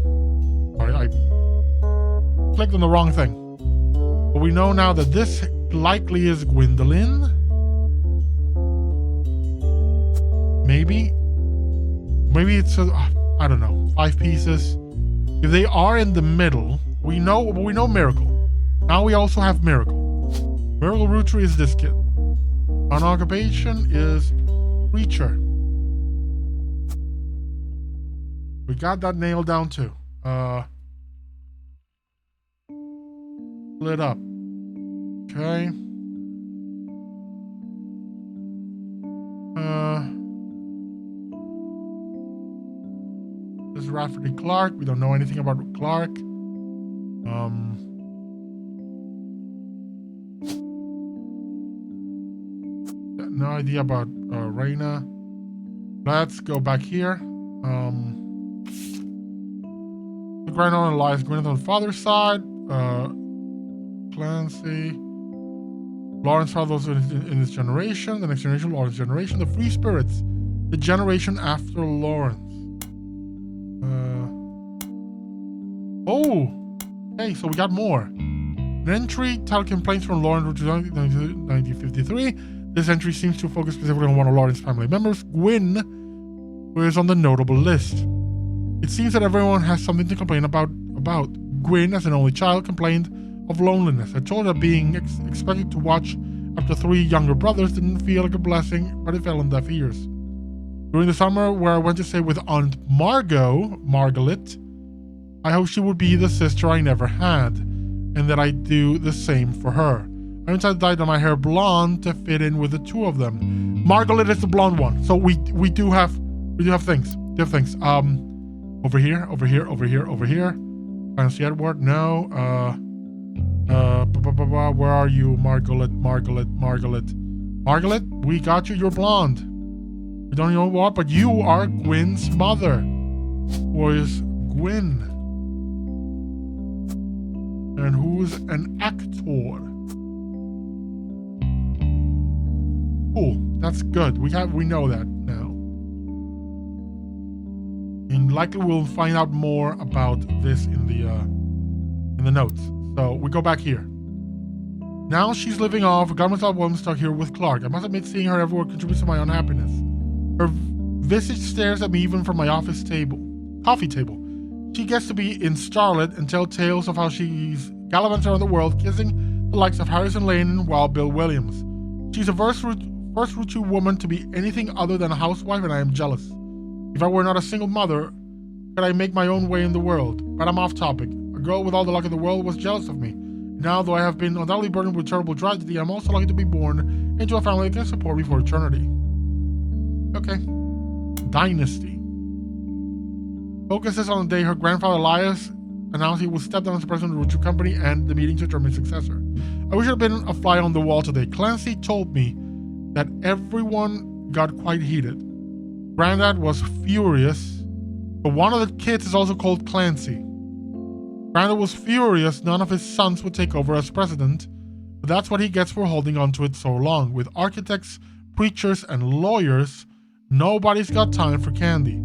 Sorry, I clicked on the wrong thing. But we know now that this likely is Gwendolyn. Maybe it's I don't know, 5 pieces. If they are in the middle, we know Miracle. Now we also have Miracle. Miracle Roottrees is this kid. On occupation is Preacher. We got that nailed down too. Split up. Okay. This is Rafferty Clark. We don't know anything about Clark. No idea about Raina. Let's go back here. The grandmother lies Gwyneth on the father's side. Clancy. Lawrence follows in his generation. The next generation, Lawrence's generation. The free spirits. The generation after Lawrence. Okay, so we got more. An entry titled Complaints from Lawrence, which is 1953. This entry seems to focus specifically on one of Lawrence's family members, Gwyn, who is on the notable list. It seems that everyone has something to complain about. Gwyn, as an only child, complained of loneliness. I told her being expected to watch after 3 younger brothers didn't feel like a blessing, but it fell on deaf ears. During the summer where I went to stay with Aunt Margaret, I hoped she would be the sister I never had, and that I'd do the same for her. I tried to dye my hair blonde to fit in with the 2 of them. Margaret is the blonde one, so we do have things. Over here. Fancy Edward, no. Where are you, Margaret? Margaret, we got you. You're blonde. We don't know what, but you are Gwyn's mother. Who is Gwyn? And who's an actor? Cool, that's good. We know that now. And likely we'll find out more about this in the notes. So we go back here. Now she's living off Government Woman stuck here with Clark. I must admit seeing her everywhere contributes to my unhappiness. Her visage stares at me even from my coffee table. She gets to be in Starlet and tell tales of how she's gallivanted around the world, kissing the likes of Harrison Lane and Wild Bill Williams. She's the first Roottrees woman to be anything other than a housewife, and I am jealous. If I were not a single mother, could I make my own way in the world? But I'm off topic. A The girl with all the luck in the world was jealous of me. Now, though I have been undoubtedly burdened with terrible tragedy, I'm also lucky to be born into a family that can support me for eternity. Okay. Dynasty. Focuses on the day her grandfather Elias announced he would step down as president of the Roottrees company and the meeting to determine his successor. I wish it had been a fly on the wall today. Clancy told me that everyone got quite heated. Granddad was furious, but one of the kids is also called Clancy. Granddad was furious none of his sons would take over as president, but that's what he gets for holding on to it so long. With architects, preachers, and lawyers, nobody's got time for candy.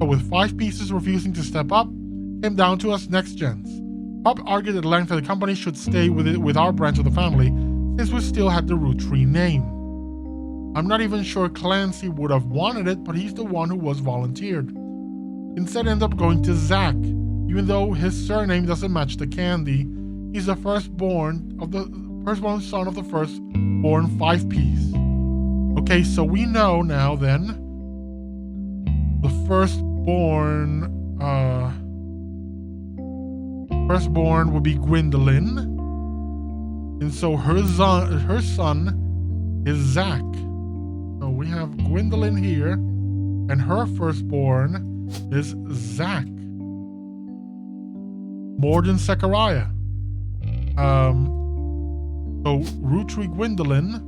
So with 5 pieces refusing to step up, came down to us next gens. Pop argued at length that the company should stay with our branch of the family, since we still had the Roottrees name. I'm not even sure Clancy would have wanted it, but he's the one who was volunteered. Instead, ended up going to Zach. Even though his surname doesn't match the candy, he's the firstborn son of the firstborn 5-piece. Okay, so we know now then the firstborn would be Gwendolyn, and so her son is Zach. So we have Gwendolyn here, and her firstborn is Zach. Morden Zechariah. So Roottrees Gwendolyn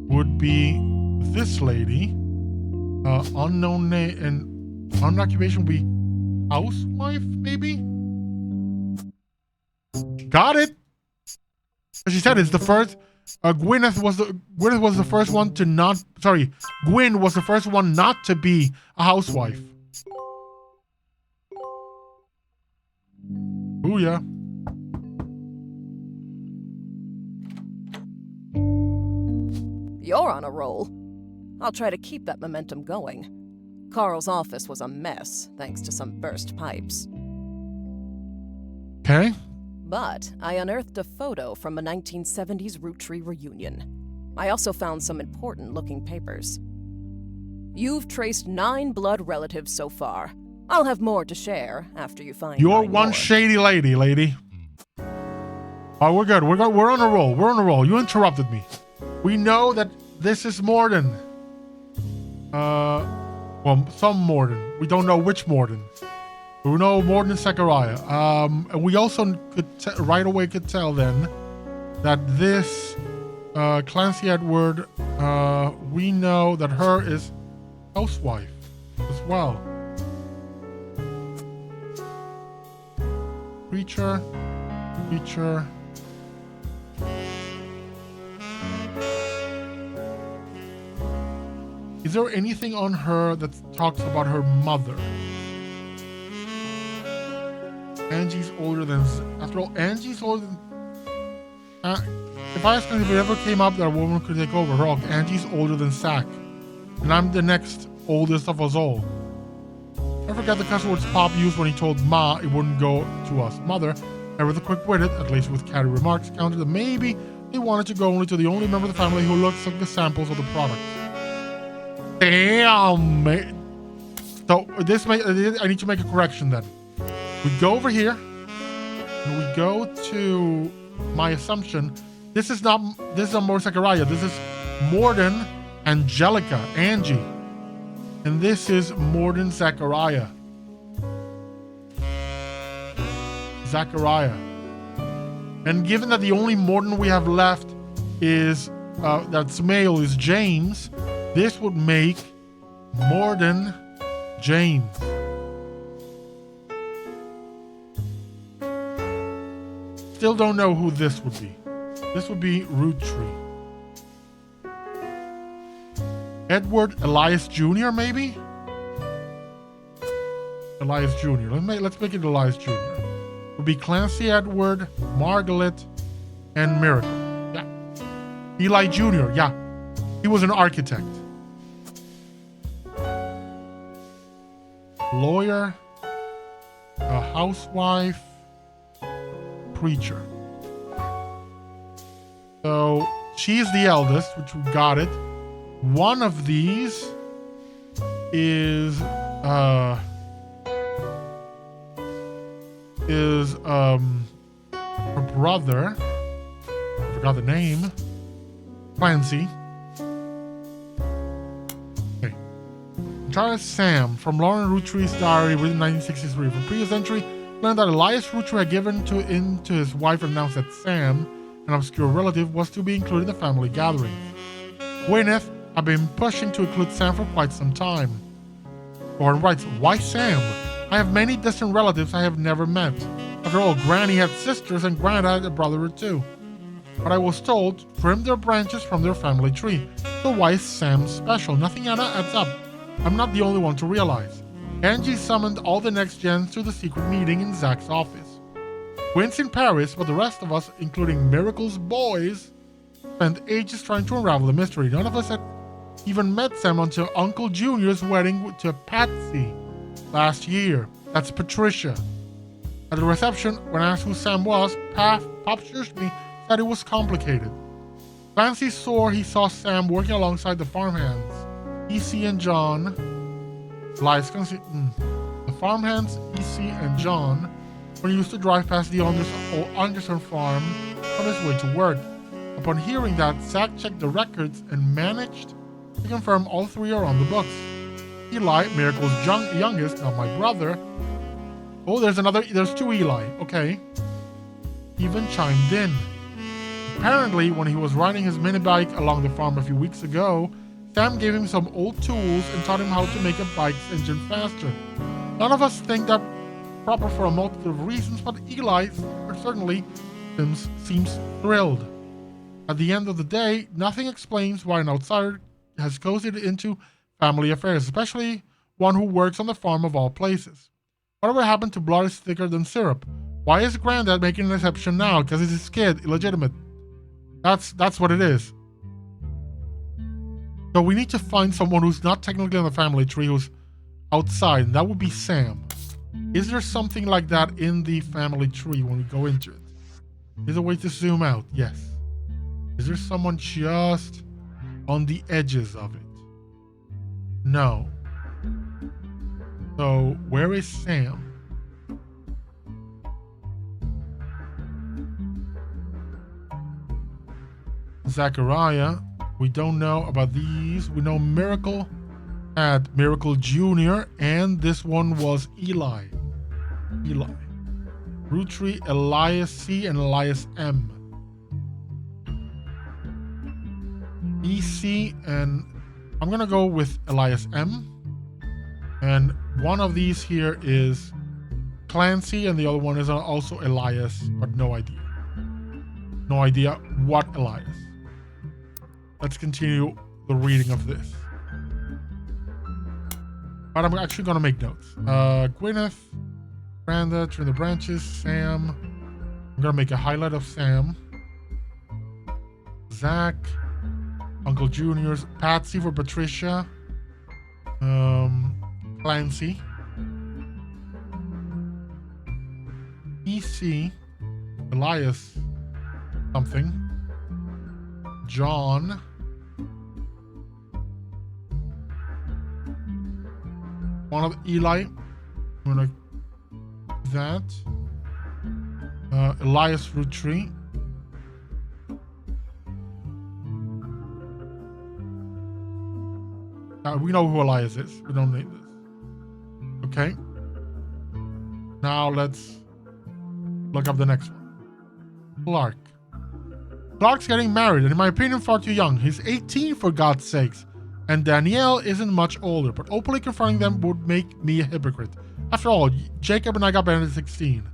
would be this lady. Unknown name and unknown occupation would be housewife, maybe? Got it. As she said, it's the first. Gwyn was the first one to not. Sorry, Gwyn was the first one not to be a housewife. Ooh, yeah. You're on a roll. I'll try to keep that momentum going. Carl's office was a mess, thanks to some burst pipes. Okay. But I unearthed a photo from a 1970s Roottrees reunion. I also found some important-looking papers. You've traced 9 blood relatives so far. I'll have more to share after you find You're one more. Shady lady. Oh, we're good. We're on a roll. We're on a roll. You interrupted me. We know that this is Morden. Well, some Morden. We don't know which Morden. We know Morden Zechariah. And we also could right away could tell then that this Clancy Edward, we know that her is housewife as well. Preacher. Is there anything on her that talks about her mother? Angie's older than... After all, Angie's older than... if I ask if it ever came up that a woman could take over her, Angie's older than Zach. And I'm the next oldest of us all. I forget the cuss words Pop used when he told Ma it wouldn't go to us. Mother, ever the quick-witted, at least with catty remarks, countered that maybe they wanted to go only to the only member of the family who looks like the samples of the product. Damn! So I need to make a correction then. We go over here, and we go to my assumption. This is not Morden Zechariah. This is Morden Angelica, Angie. And this is Morden Zechariah. And given that the only Morden we have left is that's male is James, this would make Morden James. Still don't know who this would be. This would be Roottrees. Edward Elias Jr. maybe? Elias Jr. Let's make it Elias Jr. It would be Clancy Edward, Margaret, and Miracle. Yeah. Eli Jr. Yeah. He was an architect. Lawyer, a housewife, preacher. So she's the eldest, which we got it. One of these is brother. I forgot the name. Clancy. Okay. Charles Sam from Lauren Roottrees' diary written in 1963. From previous entry, learned that Elias Rootree had given in to his wife and announced that Sam, an obscure relative, was to be included in the family gathering. Gwyneth had been pushing to include Sam for quite some time. Gordon writes, "Why Sam? I have many distant relatives I have never met. After all, Granny had sisters and Grandad had a brother or two. But I was told, trim their branches from their family tree. So why is Sam special? Nothing adds up. I'm not the only one to realize." Angie summoned all the next gens to the secret meeting in Zach's office. Gwen's in Paris, but the rest of us, including Miracle's boys, spent ages trying to unravel the mystery. None of us had even met Sam until Uncle Junior's wedding to Patsy last year. That's Patricia. At the reception, when asked who Sam was, Pop Shushmi said it was complicated. Clancy swore he saw Sam working alongside the farmhands, E.C. and John. The farmhands, E.C. and John, when he used to drive past the Anderson farm on his way to work. Upon hearing that, Zach checked the records and managed to confirm all three are on the books. Eli, Miracle's youngest, not my brother. Oh, there's two Eli. Okay. Even chimed in. Apparently, when he was riding his mini bike along the farm a few weeks ago, Sam gave him some old tools and taught him how to make a bike's engine faster. None of us think that proper for a multitude of reasons, but Eli certainly seems thrilled. At the end of the day, nothing explains why an outsider has cozied into family affairs, especially one who works on the farm of all places. Whatever happened to blood is thicker than syrup? Why is Granddad making an exception now? Because it's his kid, illegitimate. That's what it is. So we need to find someone who's not technically on the family tree, who's outside, and that would be Sam. Is there something like that in the family tree when we go into it? Is there a way to zoom out? Yes. Is there someone just on the edges of it? No. So where is Sam? Zachariah. We don't know about these. We know Miracle had Miracle Jr. and this one was Eli. Rootree, Elias C. and Elias M. EC and I'm gonna go with Elias M. And one of these here is Clancy and the other one is also Elias, but no idea. No idea what Elias. Let's continue the reading of this. But I'm actually going to make notes. Gwyneth, Branda, trim the branches, Sam. I'm going to make a highlight of Sam. Zach, Uncle Junior's, Patsy for Patricia. Clancy. EC, Elias something. John. One of Eli. I'm gonna do that. Elias Rootree. We know who Elias is. We don't need this. Okay. Now let's look up the next one. Clark's getting married, and in my opinion, far too young. He's 18 for God's sakes. And Danielle isn't much older, but openly confronting them would make me a hypocrite. After all, Jacob and I got married at 16.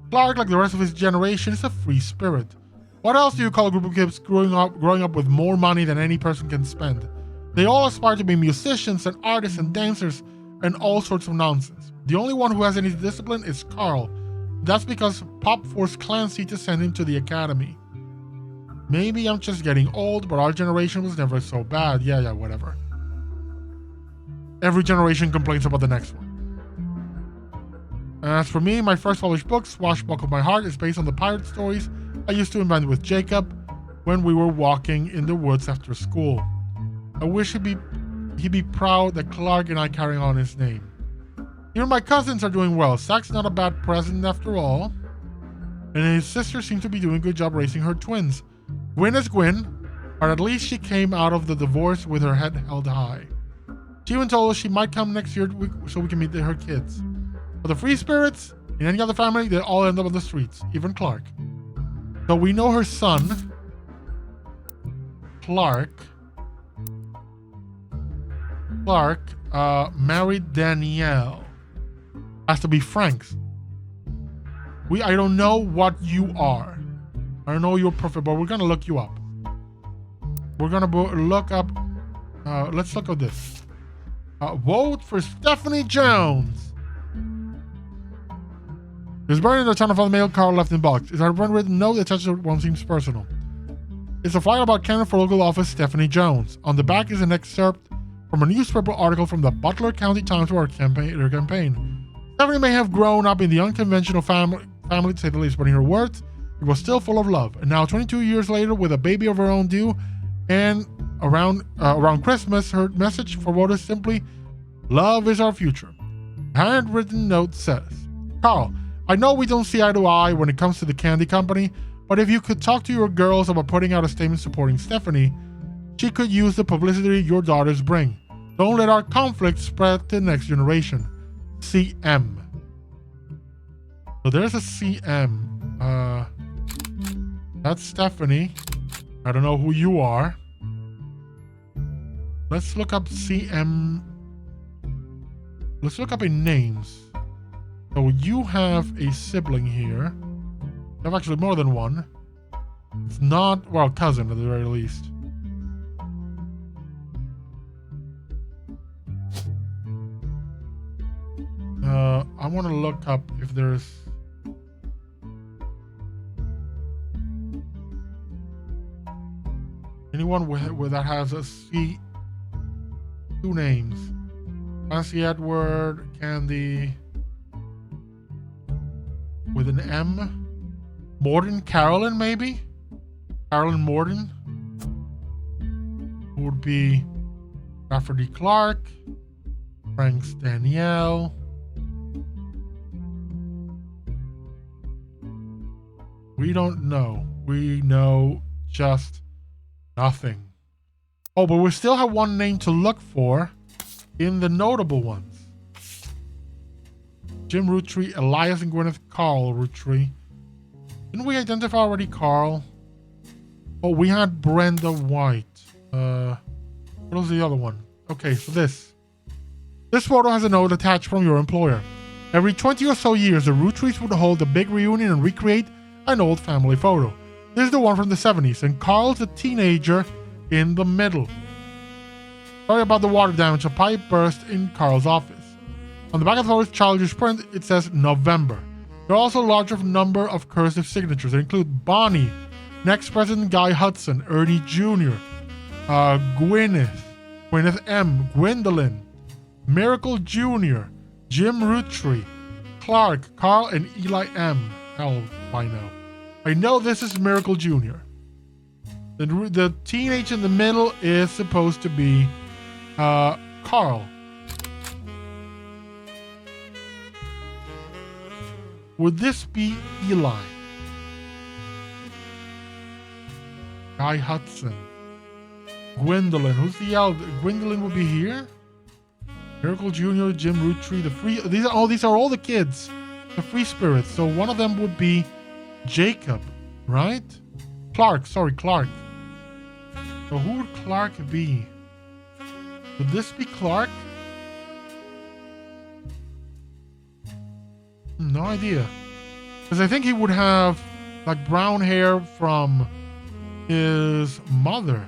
Clark, like the rest of his generation, is a free spirit. What else do you call a group of kids growing up with more money than any person can spend? They all aspire to be musicians and artists and dancers and all sorts of nonsense. The only one who has any discipline is Carl. That's because Pop forced Clancy to send him to the academy. Maybe I'm just getting old, but our generation was never so bad. Yeah, whatever. Every generation complains about the next one. As for me, my first published book, Swashbuckle My Heart, is based on the pirate stories I used to invent with Jacob when we were walking in the woods after school. I wish he'd be proud that Clark and I carry on his name. Even my cousins are doing well. Zach's not a bad president after all. and his sister seems to be doing a good job raising her twins. Gwyn is Gwyn, but at least she came out of the divorce with her head held high. She even told us she might come next year so we can meet her kids. But the free spirits, in any other family, they all end up on the streets, even Clark. So we know her son, Clark, married Danielle. Has to be Frank's. I don't know what you are. I don't know your profile, but we're gonna look you up. We're gonna look up. Let's look at this. Vote for Stephanie Jones. It was buried in the town of the mail Carl left in box. It's a handwritten note that touches one seems personal. It's a flyer about candidate for local office Stephanie Jones. On the back is an excerpt from a newspaper article from the Butler County Times for their campaign. Stephanie may have grown up in the unconventional family to say the least, but in her words, it was still full of love. And now, 22 years later, with a baby of her own due, and around Christmas, her message for voters simply, love is our future. The handwritten note says, Carl, I know we don't see eye to eye when it comes to the candy company, but if you could talk to your girls about putting out a statement supporting Stephanie, she could use the publicity your daughters bring. Don't let our conflict spread to the next generation. CM. So there's a CM. That's Stephanie. I don't know who you are. Let's look up CM. Let's look up in names. So you have a sibling here. You have actually more than one. It's not, well, cousin at the very least. I want to look up if there's anyone with that has a C, two names. Nancy Edward, Candy with an M. Morden, Carolyn maybe? Carolyn Morden would be Rafferty Clark, Frank's Danielle. We don't know. We know just nothing. Oh, but we still have one name to look for in the notable ones. Jim Roottrees, Elias and Gwyneth Carl Roottrees. Didn't we identify already Carl? Oh, we had Brenda White. What was the other one? Okay, so this photo has a note attached from your employer. Every 20 or so years, the Roottrees would hold a big reunion and recreate an old family photo. This is the one from the 70s, and Carl's a teenager in the middle. Sorry about the water damage. A pipe burst in Carl's office. On the back of the photo's childish print, it says November. There are also a larger number of cursive signatures that include Bonnie, next President Guy Hudson, Ernie Jr., Gwyneth M., Gwendolyn, Miracle Jr., Jim Roottrees, Clark, Carl, and Eli M. Hell, by now. I know this is Miracle Jr. The teenage in the middle is supposed to be Carl. Would this be Eli? Guy Hudson. Gwendolyn. Who's the elder? Gwendolyn would be here. Miracle Jr., Jim Roottrees, the free. These are all the kids, the free spirits. So one of them would be Jacob, right? Clark. Sorry, Clark. So who would Clark be? Would this be Clark? No idea. Because I think he would have like brown hair from his mother.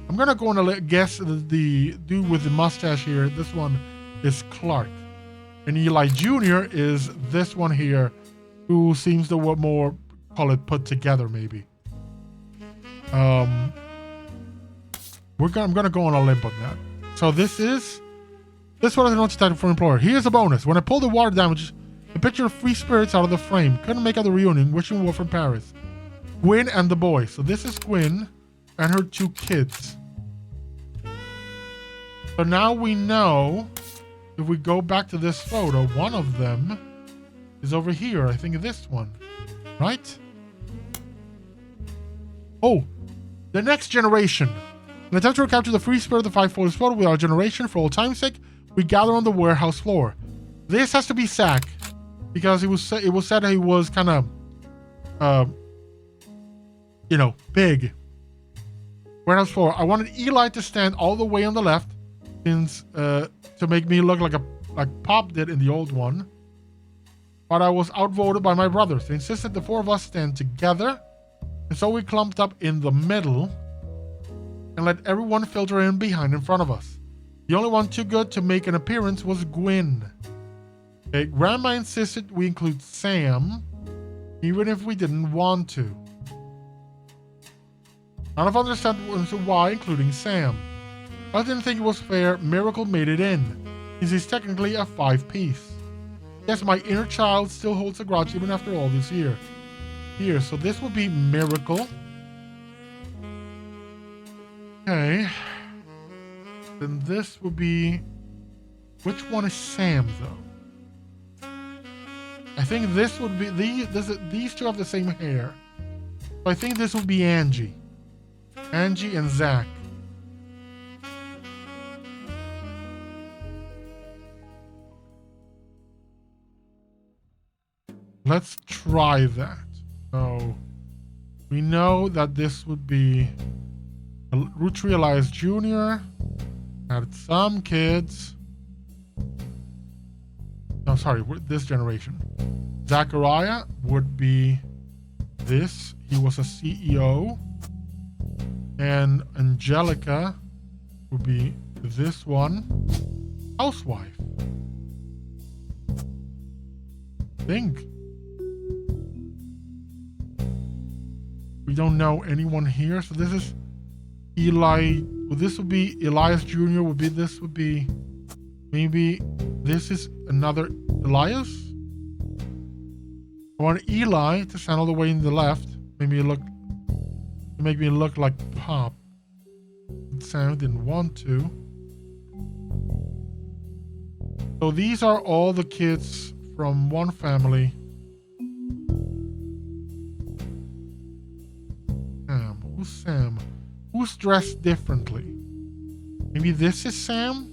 I'm gonna go and guess the dude with the mustache here. This one is Clark. And Eli Jr. is this one here, who seems to more, call it put together maybe. I'm gonna go on a limb on that. So this one is an title for employer. Here's a bonus. When I pulled the water damage, the picture of free spirits out of the frame. Couldn't make out the reunion. Wishing well from Paris. Gwyn and the boys. So this is Gwyn and her two kids. So now we know, if we go back to this photo, one of them is over here. I think this one. Right? Oh, the next generation. In an attempt to recapture the free spirit of the five-fold exploded with our generation for old time's sake, we gather on the warehouse floor. This has to be Zach, because it was said that he was kind of, big. Warehouse floor. I wanted Eli to stand all the way on the left, since to make me look like Pop did in the old one. But I was outvoted by my brothers. They insisted the four of us stand together, and so we clumped up in the middle and let everyone filter in behind in front of us. The only one too good to make an appearance was Gwyn. Okay, Grandma insisted we include Sam, even if we didn't want to. None of us understood why, including Sam. I didn't think it was fair Miracle made it in, since he's technically a 5-piece. Yes, my inner child still holds a grudge even after all this year. Here, so this would be Miracle. Okay. Then this would be... Which one is Sam, though? I think this would be... These two have the same hair. So I think this would be Angie. Angie and Zach. Let's try that. So we know that this would be Roottrees Elias Jr. Had some kids. No, sorry, this generation. Zachariah would be this. He was a CEO. And Angelica would be this one. Housewife. Think. We don't know anyone here, so this is Eli. Well, this would be Elias Jr. This would be maybe this is another Elias. I want Eli to stand all the way in the left. Make me look like Pop. Sam didn't want to. So these are all the kids from one family. Who's Sam? Who's dressed differently? Maybe this is Sam?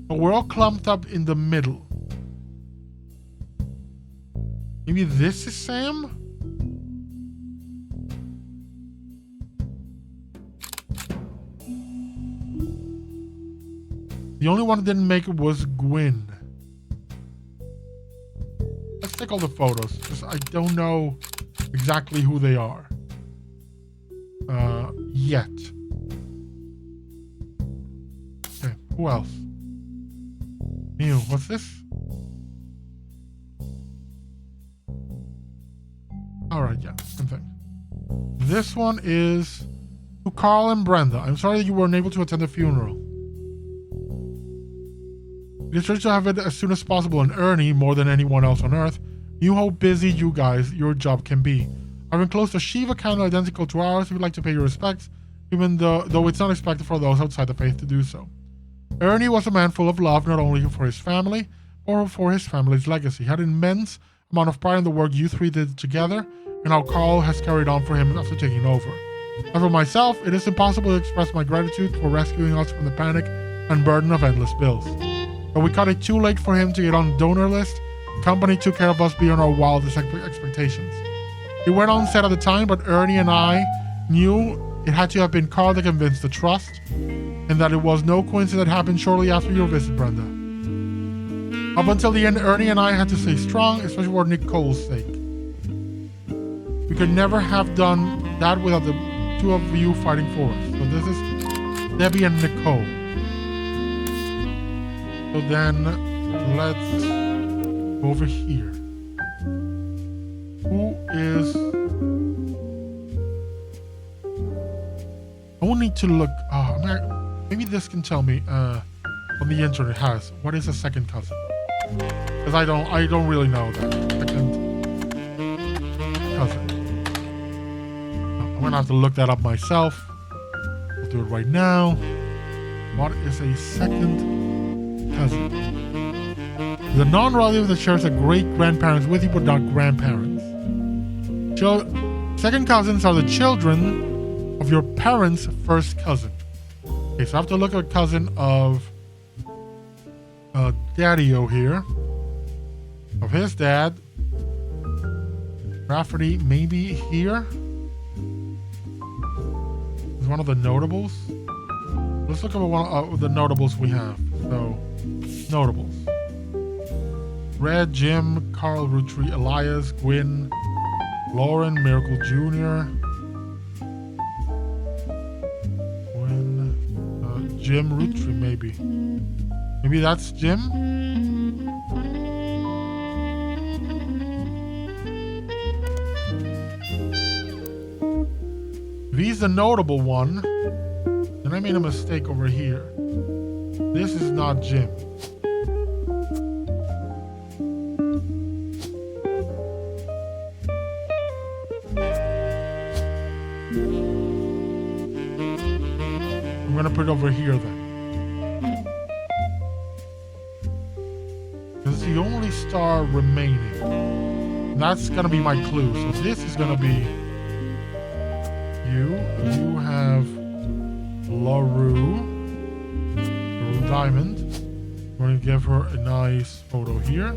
But we're all clumped up in the middle. Maybe this is Sam? The only one that didn't make it was Gwyn. Let's take all the photos, because I don't know exactly who they are. Yet. Okay, who else? New, what's this? Alright, yeah, same thing. This one is to Carl and Brenda. I'm sorry that you weren't able to attend the funeral. You try to have it as soon as possible, and Ernie, more than anyone else on Earth, knew how busy your job can be. I've enclosed a Shiva candle identical to ours if you'd like to pay your respects, even though it's not expected for those outside the faith to do so. Ernie was a man full of love, not only for his family, but for his family's legacy. He had an immense amount of pride in the work you three did together, and how Carl has carried on for him after taking over. As for myself, it is impossible to express my gratitude for rescuing us from the panic and burden of endless bills. But we cut it too late for him to get on the donor list. The company took care of us beyond our wildest expectations. It went unsaid at the time, but Ernie and I knew it had to have been Carl that convinced the trust, and that it was no coincidence that happened shortly after your visit, Brenda. Up until the end, Ernie and I had to stay strong, especially for Nicole's sake. We could never have done that without the two of you fighting for us. So this is Debbie and Nicole. So then, let's go over here. Who is... I will need to look... maybe this can tell me on the internet what is a second cousin? Because I don't really know that. Second cousin. I'm gonna have to look that up myself. I'll do it right now. What is a second cousin? The non-relative that shares a great-grandparents with you, but not grandparents. Second cousins are the children of your parents' first cousin. Okay, so I have to look at a cousin of Daddy-O here. Of his dad. Rafferty, maybe here? Is one of the notables? Let's look at one of the notables we have. So, notables. Red, Jim, Carl, Roottrees, Elias, Gwyn, Lauren, Miracle Jr., Gwyn, Jim Roottrees, maybe. Maybe that's Jim? If he's the notable one, then I made a mistake over here. This is not Jim. I'm gonna put it over here then. This is the only star remaining. And that's gonna be my clue. So this is gonna be you. You have LaRue Diamond. We're gonna give her a nice photo here.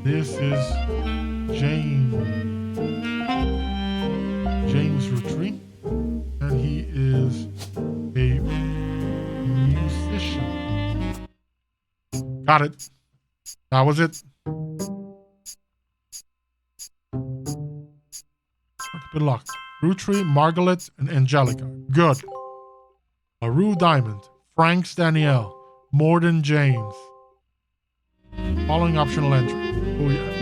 This is James Roottrees, and he is a musician. Got it. That was it. Good luck. Roottrees, Margaret, and Angelica. Good. LaRue Diamond. Franks Danielle. Morden James. Following optional entry. Oh yeah.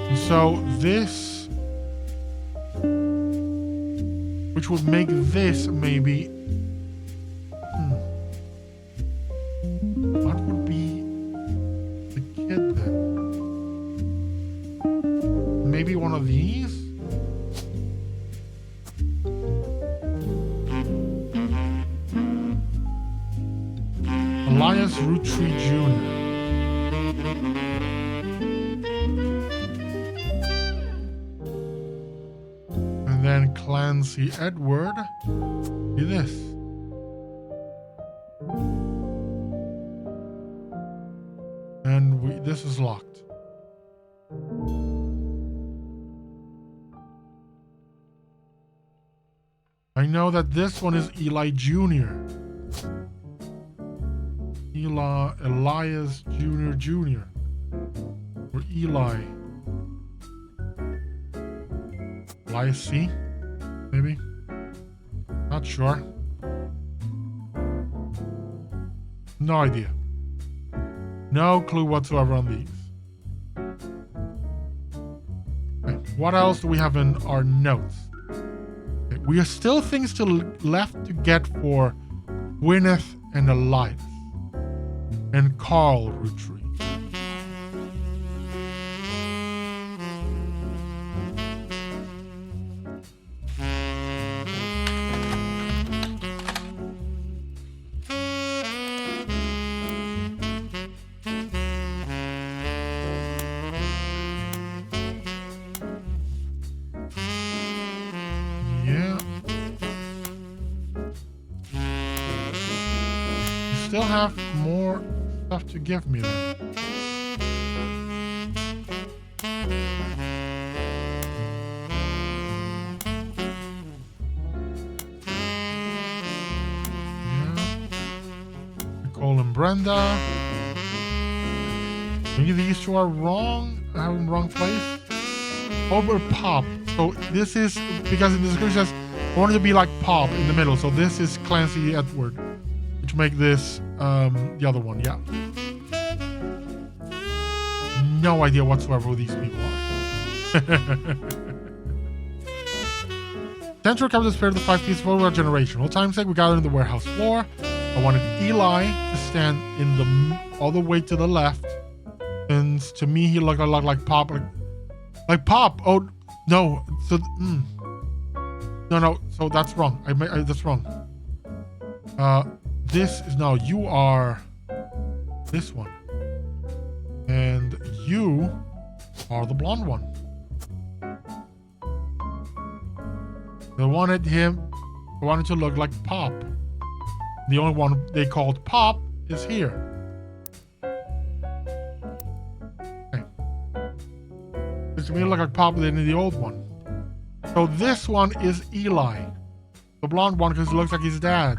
And so this, which would make this maybe, what would be the kid then? Maybe one of these? Elias Roottrees Jr. And then Clancy Edward. Do this. And this is locked. I know that this one is Eli Jr. Elias Jr. Or Eli. Elias C? Maybe? Not sure. No idea. No clue whatsoever on these. Okay, what else do we have in our notes? Okay, we have still things left to get for Gwyneth and Elias. And Carl Roottrees. Yeah. You still have more stuff to give me then. Yeah. Nicole and Brenda. Maybe these two are wrong. I have them wrong place. Over Pop. So this is because in the description it says I wanted to be like Pop in the middle. So this is Clancy Edward. Which make this the other one, yeah. No idea whatsoever who these people are. Central comes the spirit of the 5 pieces of our generation. All time's sake, we gathered in the warehouse floor. I wanted Eli to stand in the all the way to the left. And to me, he looked a lot like Pop. Like Pop. Oh, no. So, No. So that's wrong. That's wrong. this is now, you are this one. And you are the blonde one. They wanted to look like Pop. The only one they called Pop is here. Okay. This may look like Pop than the old one. So this one is Eli. The blonde one, because it looks like his dad.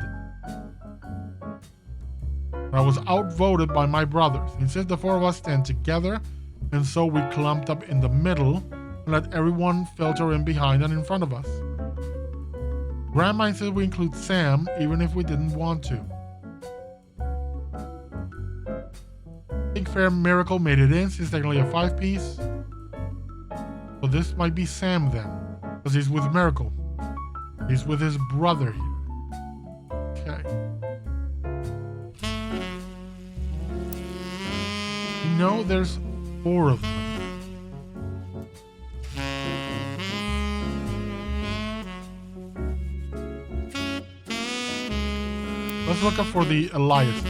I was outvoted by my brothers. Instead, the four of us stand together, and so we clumped up in the middle and let everyone filter in behind and in front of us. Grandma insisted we include Sam, even if we didn't want to. Big Fair Miracle made it in, since technically a 5-piece. So this might be Sam then, because he's with Miracle. He's with his brother here. Okay. You know, there's 4 of them. Let's look up for the Elias.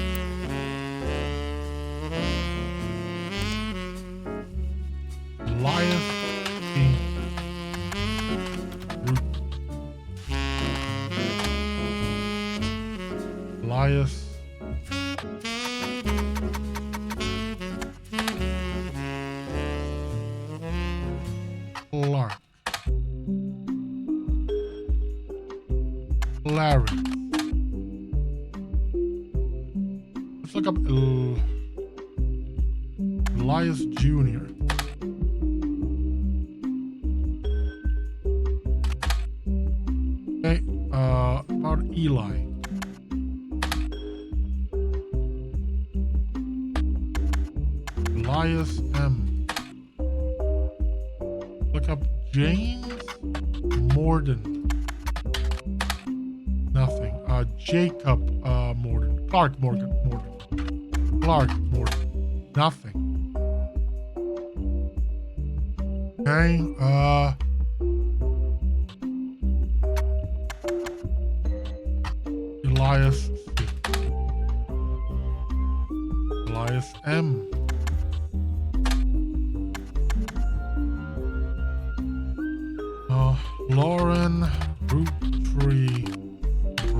Elias King. Elias. Clark. Larry. Let's look up Elias Jr. Okay, about Eli. Elias M. Look up James Morden. Nothing. Jacob Morden. Clark Morgan. Clark Morgan. Nothing. Okay, Elias C. Elias M. Lauren Roottrees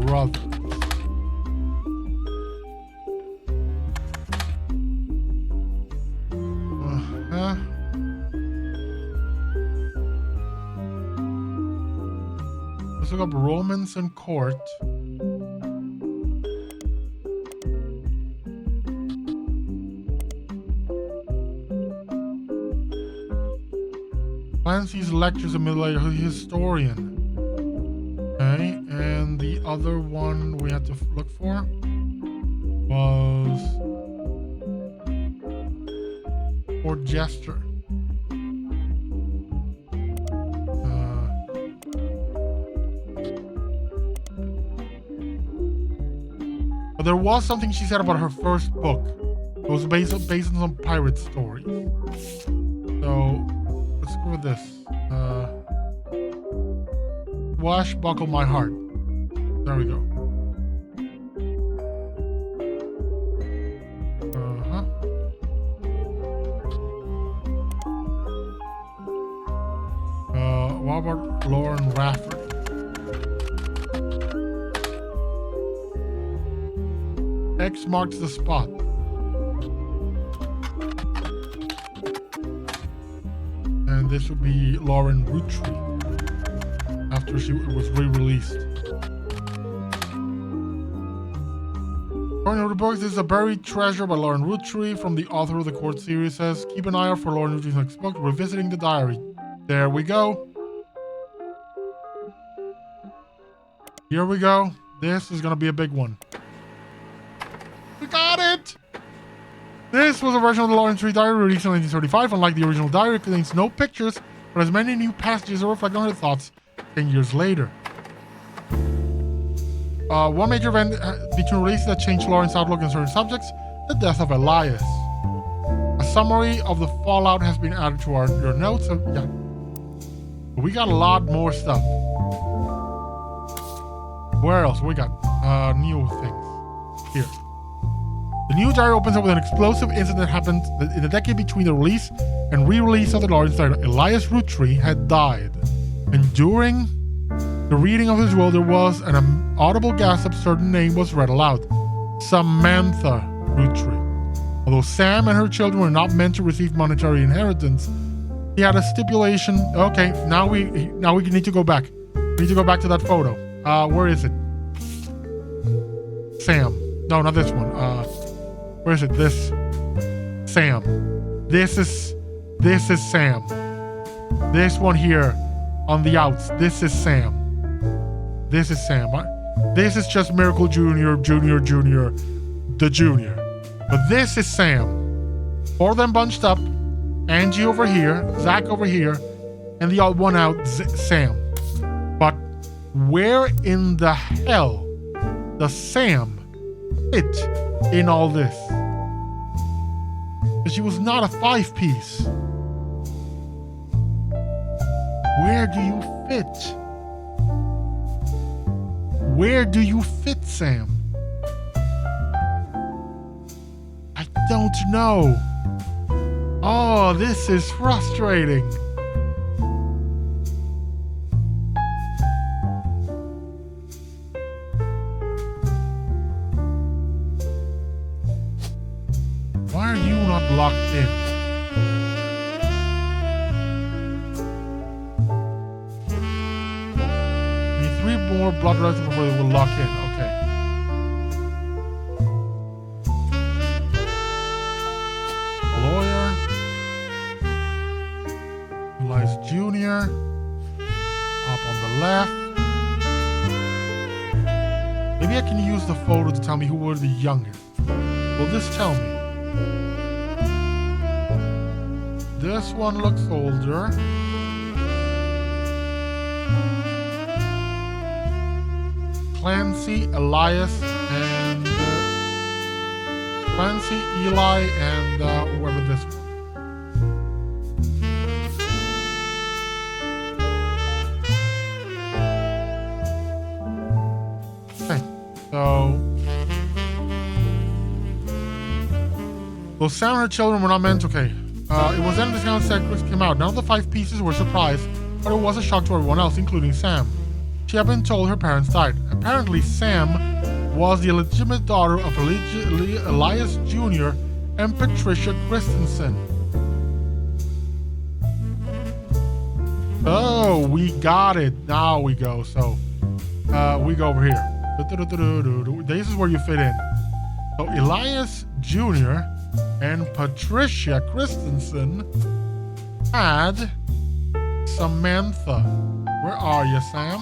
brothers. Let's look up Romans and Court. Clancy's lectures a middle-aged historian. Okay, and the other one we had to look for was Fort Jester. But there was something she said about her first book. It was based on some pirate stories. So let's go with this. Washbuckle My Heart. There we go. What about Lauren Rafferty? X marks the spot. And this would be Lauren Roottrees after she was re-released. According to the books, this is a buried treasure by Lauren Roottrees from the author of the Court series. Says, keep an eye out for Lauren Roottrees' next book, Revisiting the Diary. There we go. Here we go. This is going to be a big one. We got it! This was a version of the Lauren Roottrees Diary released in 1935. Unlike the original diary, it contains no pictures, but has many new passages that reflect on her thoughts 10 years later. One major event between releases that changed Lauren's outlook on certain subjects, the death of Elias. A summary of the fallout has been added to your notes. Yeah. We got a lot more stuff. Where else? We got new things. Here. The new diary opens up with an explosive incident that happened in the decade between the release and re-release of the Lawrence title. Elias Roottrees had died, and during the reading of his will, there was an audible gasp. Certain name was read aloud: Samantha Roottrees. Although Sam and her children were not meant to receive monetary inheritance, he had a stipulation. Okay, now we need to go back. We need to go back to that photo. Where is it? Sam. No, not this one. Where is it? This. Sam. This is Sam. This one here on the outs. This is Sam. This is Sam. This is just Miracle Jr., the Junior. But this is Sam. Four of them bunched up. Angie over here, Zach over here, and the odd one out, Sam. But where in the hell does Sam fit in all this? Because she was not a 5-piece. Where do you fit? Where do you fit, Sam? I don't know. Oh, this is frustrating. Why are you not locked in? We need 3 more blood reds before they will lock in. Okay. Lawyer. Elias Jr. Up on the left. Maybe I can use the photo to tell me who were the youngest. Will this tell me? This one looks older. Clancy, Elias, and Clancy, Eli, and whoever this one. So Sam and her children were not meant. Okay. It was then this kind of secrets came out. None of the 5 pieces were surprised, but it was a shock to everyone else, including Sam. She had been told her parents died. Apparently, Sam was the illegitimate daughter of Elias Jr. and Patricia Christensen. Oh, we got it. Now we go. So, we go over here. This is where you fit in. So, Elias Jr. and Patricia Christensen had Samantha. Where are you, Sam?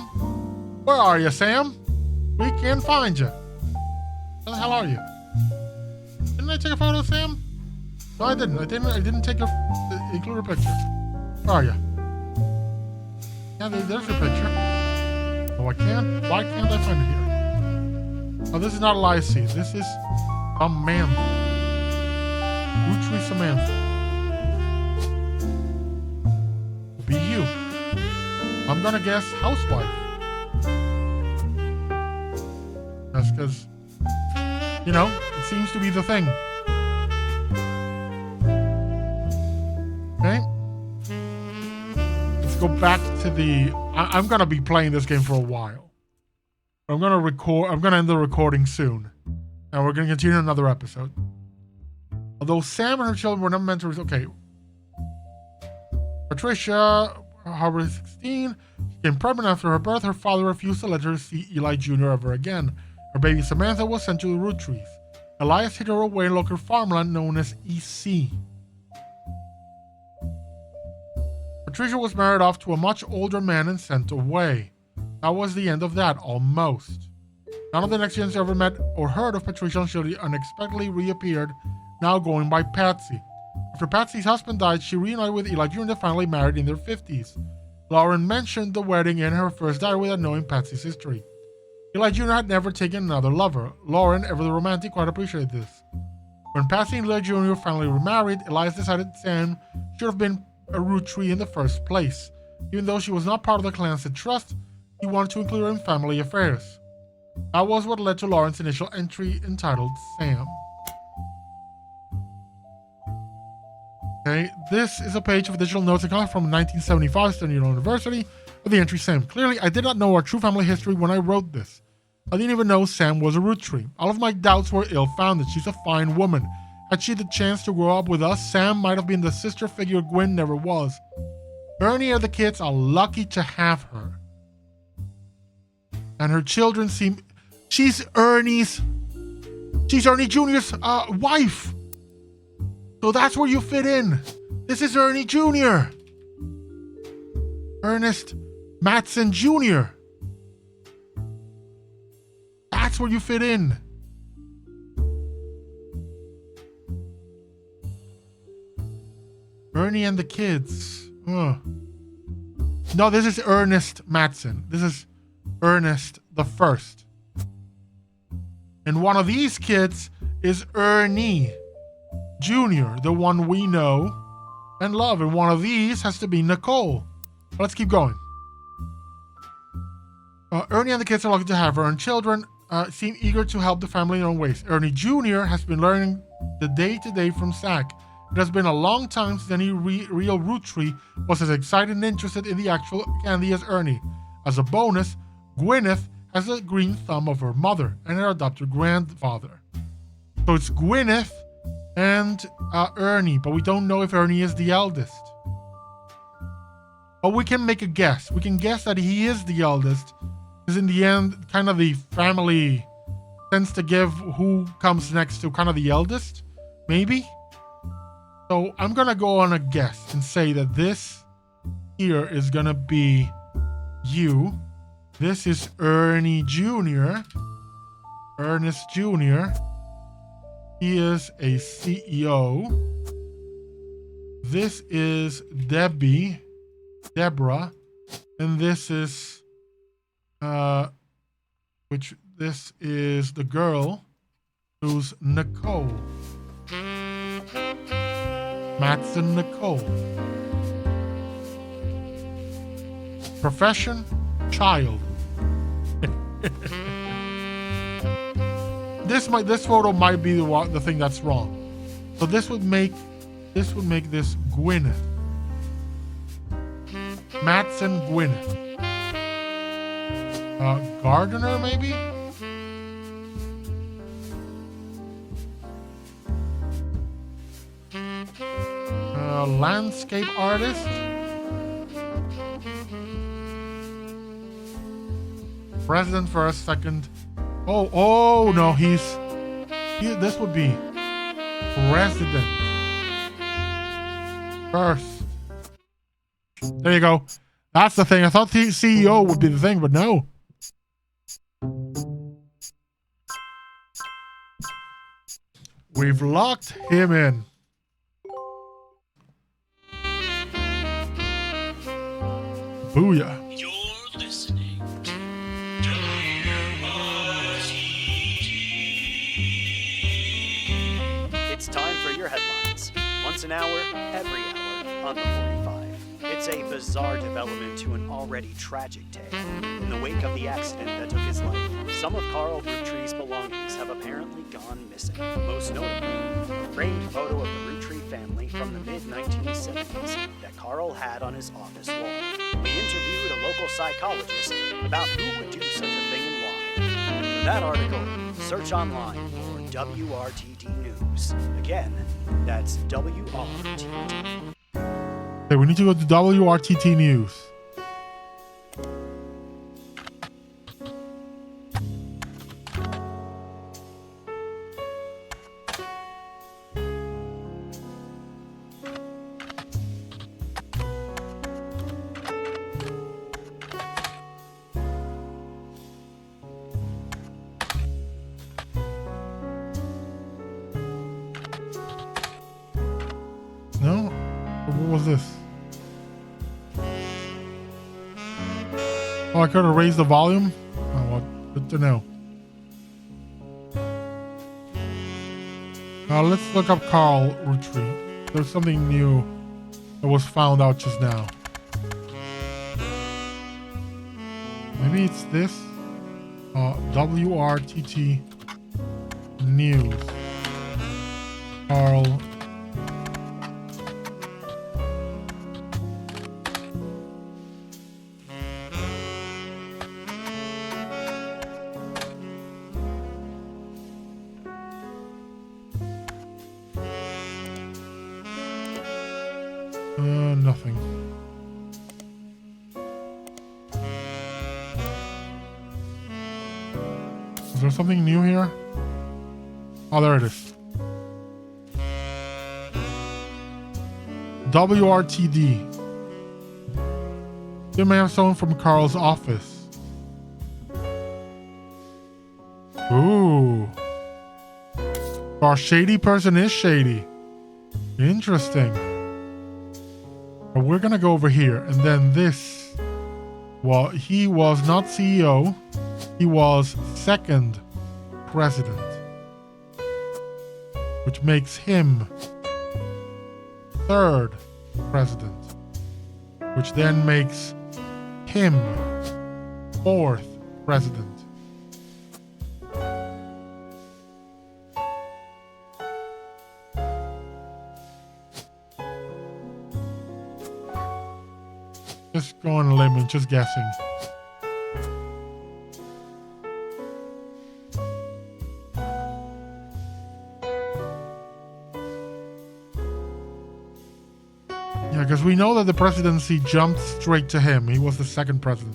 Where are you, Sam? We can't find you. Where the hell are you? Didn't I take a photo of Sam? No, I didn't. I didn't take include a picture. Where are you? Yeah, there's your picture. Oh, I can't. Why can't I find it here? Oh, this is not Elias C. This is Samantha. Roottrees Samantha. Will be you. I'm gonna guess housewife. That's because, you know, it seems to be the thing. Okay. Let's go back to the... I'm gonna be playing this game for a while. I'm gonna end the recording soon. And we're gonna continue another episode. Although Sam and her children were not meant to... Okay. Patricia, Harbor 16, became pregnant after her birth. Her father refused to let her see Eli Jr. ever again. Her baby Samantha was sent to the Roottrees. Elias hid her away in local farmland known as EC. Patricia was married off to a much older man and sent away. That was the end of that, almost. None of the next gens ever met or heard of Patricia until she unexpectedly reappeared, now going by Patsy. After Patsy's husband died, she reunited with Eli Jr. and finally married in their 50s. Lauren mentioned the wedding in her first diary without knowing Patsy's history. Eli Jr. had never taken another lover. Lauren, ever the romantic, quite appreciated this. When Patsy and Eli Jr. finally remarried, Elias decided Sam should have been a Roottree in the first place. Even though she was not part of the clan's trust, he wanted to include her in family affairs. That was what led to Lauren's initial entry entitled Sam. Okay, this is a page of additional notes and comments from 1975 Centennial University of the entry Sam. Clearly, I did not know our true family history when I wrote this. I didn't even know Sam was a Rootree. All of my doubts were ill-founded. She's a fine woman. Had she the chance to grow up with us, Sam might have been the sister figure Gwen never was. Ernie and the kids are lucky to have her. And her children seem... She's Ernie Jr.'s wife. So that's where you fit in. This is Ernie Jr. Ernest Matson Jr. That's where you fit in. Ernie and the kids. No, this is Ernest Matson. This is Ernest the First. And one of these kids is Ernie Jr., the one we know and love. And one of these has to be Nicole. Let's keep going. Ernie and the kids are lucky to have her, and children seem eager to help the family in their own ways. Ernie Jr. has been learning the day-to-day from Zach. It has been a long time since any real Rootree was as excited and interested in the actual candy as Ernie. As a bonus, Gwyneth has a green thumb of her mother and her adopted grandfather. So it's Gwyneth and Ernie, but we don't know if Ernie is the eldest. But we can make a guess. We can guess that he is the eldest, because in the end, kind of the family tends to give who comes next to kind of the eldest, maybe? So I'm gonna go on a guess and say that this here is gonna be you. This is Ernie Jr. Ernest Jr. He is a CEO. This is Deborah. And this is this is the girl who's Nicole. Matson Nicole. Profession, child. This photo might be the thing that's wrong. So this would make this Gwyneth. Matson Gwyneth. Gardener maybe? Landscape artist. President first, second. Oh no, this would be president first. There you go. That's the thing. I thought the CEO would be the thing, but no. We've locked him in. Booyah. You're listening to It's time for your headlines. Once an hour, every hour, on the 45. It's a bizarre development to an already tragic tale. In the wake of the accident that took his life, some of Carl Roottree's belongings have apparently gone missing. Most notably, a framed photo of the Rootree family from the mid-1970s that Carl had on his office wall. We interviewed a local psychologist about who would do such a thing and why. For that article, search online for WRTT News. Again, that's WRTT. Okay, we need to go to WRTT News. No? What was this? Oh, I could have raised the volume? Oh, well, good to know. Let's look up Carl Rootree. There's something new that was found out just now. Maybe it's this? WRTT News. Carl. Nothing. Is there something new here? Oh, there it is. WRTD. You may have someone from Carl's office. Ooh. Our shady person is shady. Interesting. But we're gonna go over here, and then this. Well, he was not CEO. He was second president, which makes him third president, which then makes him fourth president. Just going on a limb and just guessing. Yeah, because we know that the presidency jumped straight to him. He was the second president.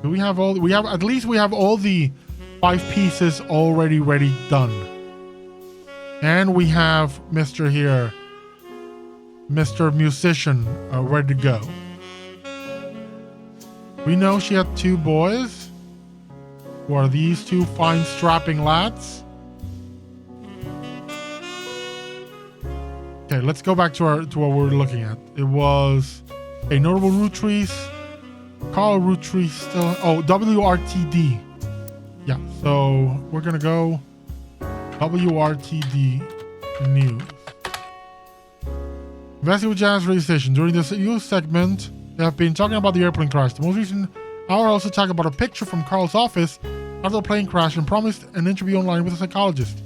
Do we have all? We have at least we have all the 5 pieces already ready done, and we have Mr. here. Mr. Musician ready to go. We know she had 2 boys. Who are these 2 fine strapping lads? Okay, let's go back to what we're looking at. It was a notable Roottrees. Carl Roottrees still. Oh, WRTD. Yeah, so we're gonna go WRTD News. Investing with Jazz radio station. During this news segment, they have been talking about the airplane crash. The most recent hour also talked about a picture from Carl's office after the plane crash and promised an interview online with a psychologist.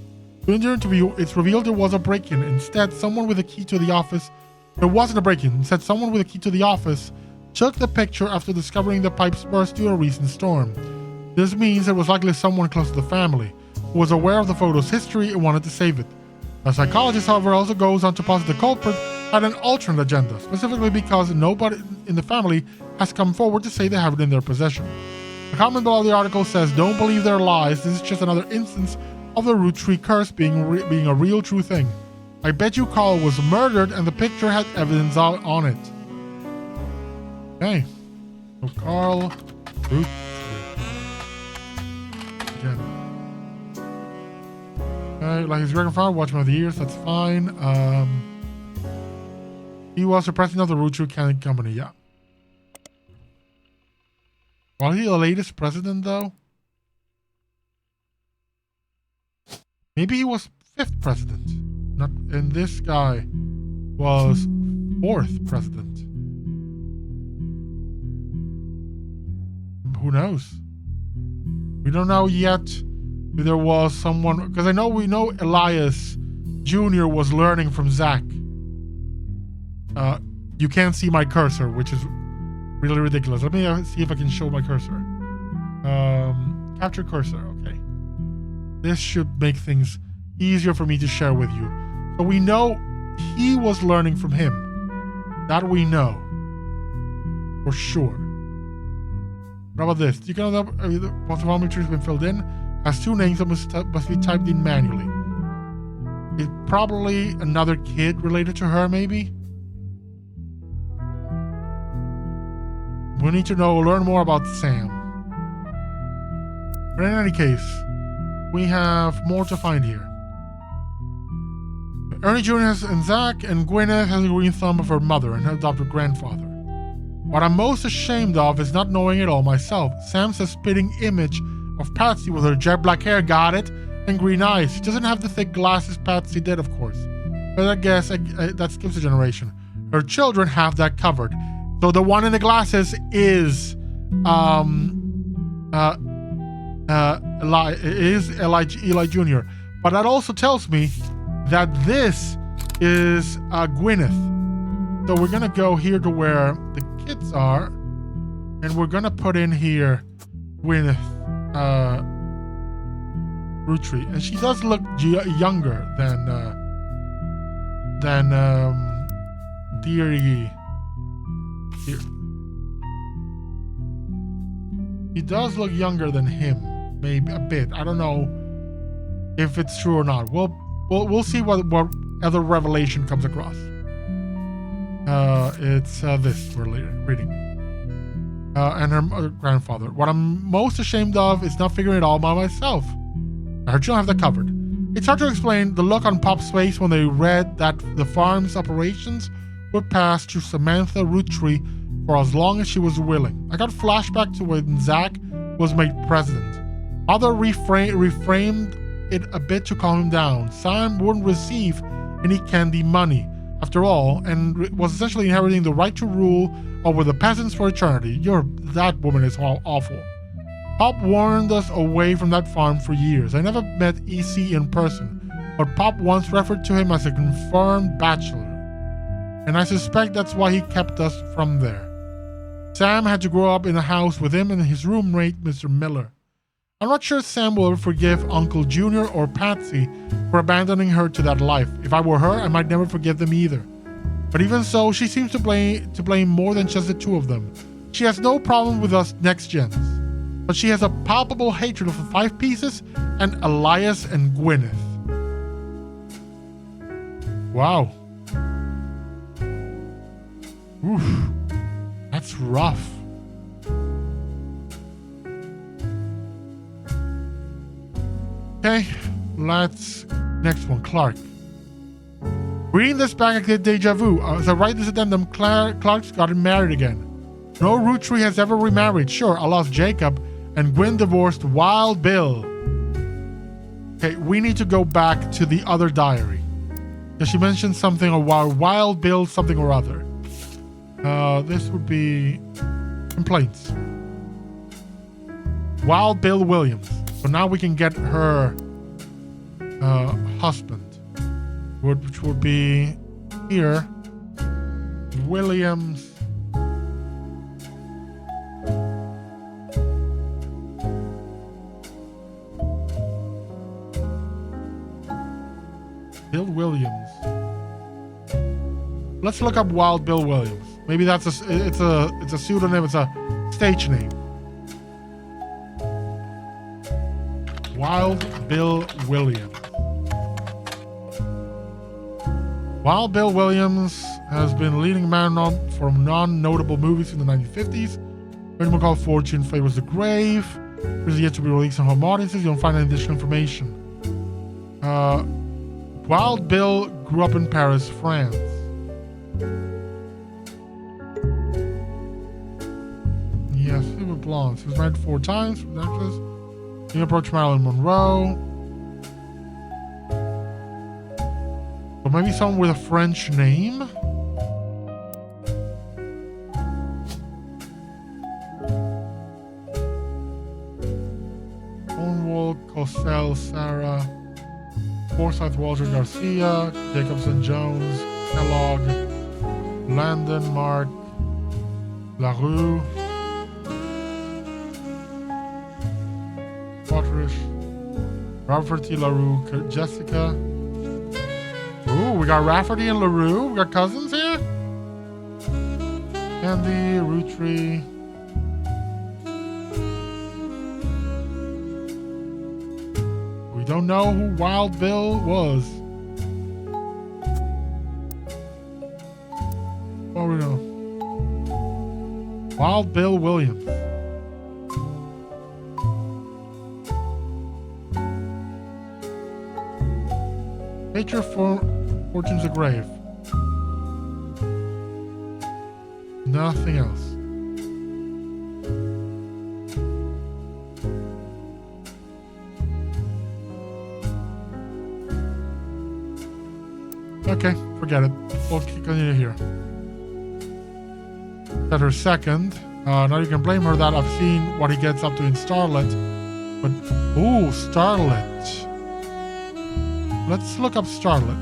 During the interview, it's revealed there was a break-in. Instead, someone with a key to the office. There wasn't a break-in. Instead, someone with a key to the office took the picture after discovering the pipes burst due to a recent storm. This means it was likely someone close to the family who was aware of the photo's history and wanted to save it. A psychologist, however, also goes on to posit the culprit had an alternate agenda, specifically because nobody in the family has come forward to say they have it in their possession. The comment below the article says, "Don't believe their lies. This is just another instance of the Roottrees curse being a real true thing. I bet you Carl was murdered and the picture had evidence on it." Okay. So Carl Roottrees. Again. Okay, like his record file, watch him over the years, that's fine. He was the president of the Roottrees company, yeah. Was he the latest president, though? Maybe he was 5th president. Not, and this guy was 4th president. Who knows? We don't know yet if there was someone, because we know Elias Jr. was learning from Zach. You can't see my cursor, which is really ridiculous. Let me see if I can show my cursor. Capture cursor, okay. This should make things easier for me to share with you. So we know he was learning from him. That we know. For sure. What about this? You can once the volumetry has been filled in, has 2 names that must be typed in manually. It's probably another kid related to her, maybe? We need to learn more about Sam. But in any case, we have more to find here. Ernie Jr. and Zach, and Gwyneth has a green thumb of her mother and her adopted grandfather. What I'm most ashamed of is not knowing it all myself. Sam's a spitting image of Patsy with her jet black hair, got it, and green eyes. She doesn't have the thick glasses Patsy did, of course. But I guess that skips a generation. Her children have that covered. So the one in the glasses is Eli Jr. But that also tells me that this is Gwyneth. So we're gonna go here to where the kids are, and we're gonna put in here Gwyneth Roottrees, and she does look younger than Deary. He does look younger than him, maybe a bit. I don't know if it's true or not. We'll see what other revelation comes across. It's this we're reading. And her grandfather. What I'm most ashamed of is not figuring it all by myself. I heard you don't have that covered. It's hard to explain the look on Pop's face when they read that the farm's operations would pass to Samantha Roottrees for as long as she was willing. I got flashback to when Zach was made president. Mother reframed it a bit to calm him down. Sam wouldn't receive any candy money, after all, and was essentially inheriting the right to rule over the peasants for eternity. That woman is awful. Pop warned us away from that farm for years. I never met EC in person, but Pop once referred to him as a confirmed bachelor, and I suspect that's why he kept us from there. Sam had to grow up in a house with him and his roommate, Mr. Miller. I'm not sure Sam will ever forgive Uncle Junior or Patsy for abandoning her to that life. If I were her, I might never forgive them either. But even so, she seems to blame more than just the two of them. She has no problem with us next gens, but she has a palpable hatred of the Five Pieces and Elias and Gwyneth. Wow. Oof. That's rough. Okay, next one, Clark. Reading this back, I get deja vu. As I write this addendum, Clark's gotten married again. No Roottrees has ever remarried. Sure, I lost Jacob, and Gwen divorced Wild Bill. Okay, we need to go back to the other diary. Because she mentioned something about Wild Bill something or other. This would be complaints. Wild Bill Williams. So now we can get her husband, which would be here, Williams. Bill Williams. Let's look up Wild Bill Williams. Maybe it's a pseudonym. It's a stage name. Wild Bill Williams. Wild Bill Williams has been leading man for non-notable movies in the 1950s. Many called Fortune Favors the Grave. Is yet to be released on home audiences. You don't find any additional information. Wild Bill grew up in Paris, France. Yes, he was blonde. He was married 4 times. He approached Marilyn Monroe. Or maybe someone with a French name? Cornwall, Cosell, Sarah, Forsyth, Walter Garcia, Jacobson, Jones, Kellogg, Landon, Mark, LaRue, Watterish, Robert T. LaRue, Jessica. Ooh, we got Rafferty and LaRue. We got cousins here. Andy, Roottrees. We don't know who Wild Bill was. Oh, we know. Wild Bill Williams. Nature Fortune's a grave. Nothing else. Okay, forget it. We'll continue here. At her second. Now you can blame her that I've seen what he gets up to in Starlet. But, ooh, Starlet. Let's look up Starlet.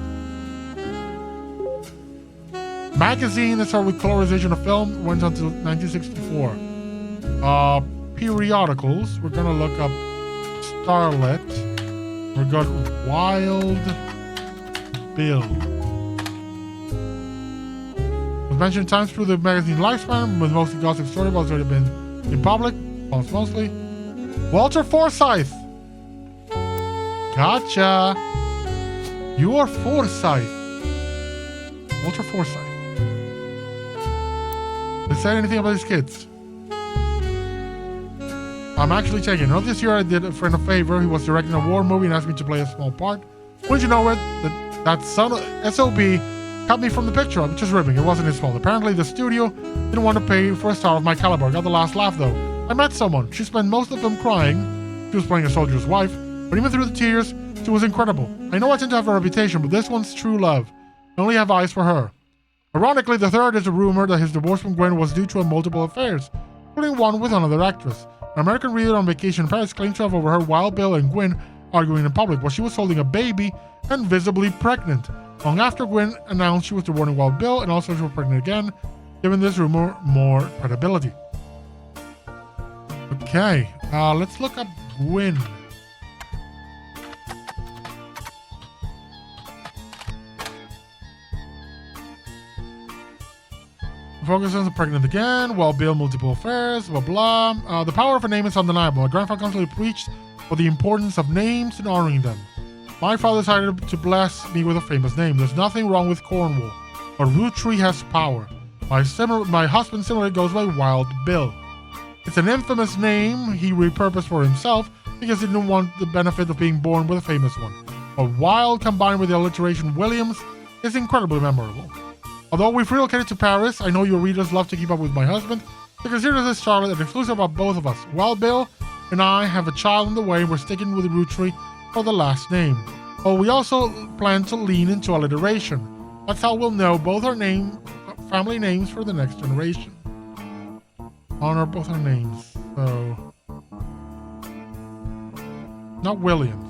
Magazine that started with colorization of film, went until 1964. Periodicals, we're gonna look up Starlet. We got Wild Bill. Was mentioned times through the magazine lifespan, with mostly gossip story about already been in public, mostly. Walter Forsythe. Gotcha. You are Forsythe. Walter Forsythe. They said anything about his kids? I'm actually checking. Not this year I did a friend a favor. He was directing a war movie and asked me to play a small part. Wouldn't you know it? That son of SOB cut me from the picture. I'm just ribbing. It wasn't his fault. Apparently the studio didn't want to pay for a star of my caliber. Got the last laugh though. I met someone. She spent most of them crying. She was playing a soldier's wife. But even through the tears, she was incredible. I know I tend to have a reputation, but this one's true love. I only have eyes for her. Ironically, the third is a rumor that his divorce from Gwen was due to multiple affairs, including one with another actress. An American reader on vacation in Paris claims to have overheard Wild Bill and Gwen arguing in public while she was holding a baby and visibly pregnant. Long after, Gwen announced she was divorcing Wild Bill and also she was pregnant again, giving this rumor more credibility. Okay, let's look up Gwen. Focus on the pregnant again, Wild Bill, multiple affairs, blah blah. The power of a name is undeniable. My grandfather constantly preached for the importance of names and honoring them. My father decided to bless me with a famous name. There's nothing wrong with Cornwall, but Roottrees has power. My husband similarly goes by Wild Bill. It's an infamous name he repurposed for himself because he didn't want the benefit of being born with a famous one. But Wild combined with the alliteration Williams is incredibly memorable. Although we've relocated to Paris, I know your readers love to keep up with my husband. So consider this, Charlotte, an exclusive about both of us. Wild Bill and I have a child on the way, and we're sticking with Roottrees for the last name. But we also plan to lean into alliteration. That's how we'll know both our family names for the next generation. Honor both our names. So, not Williams.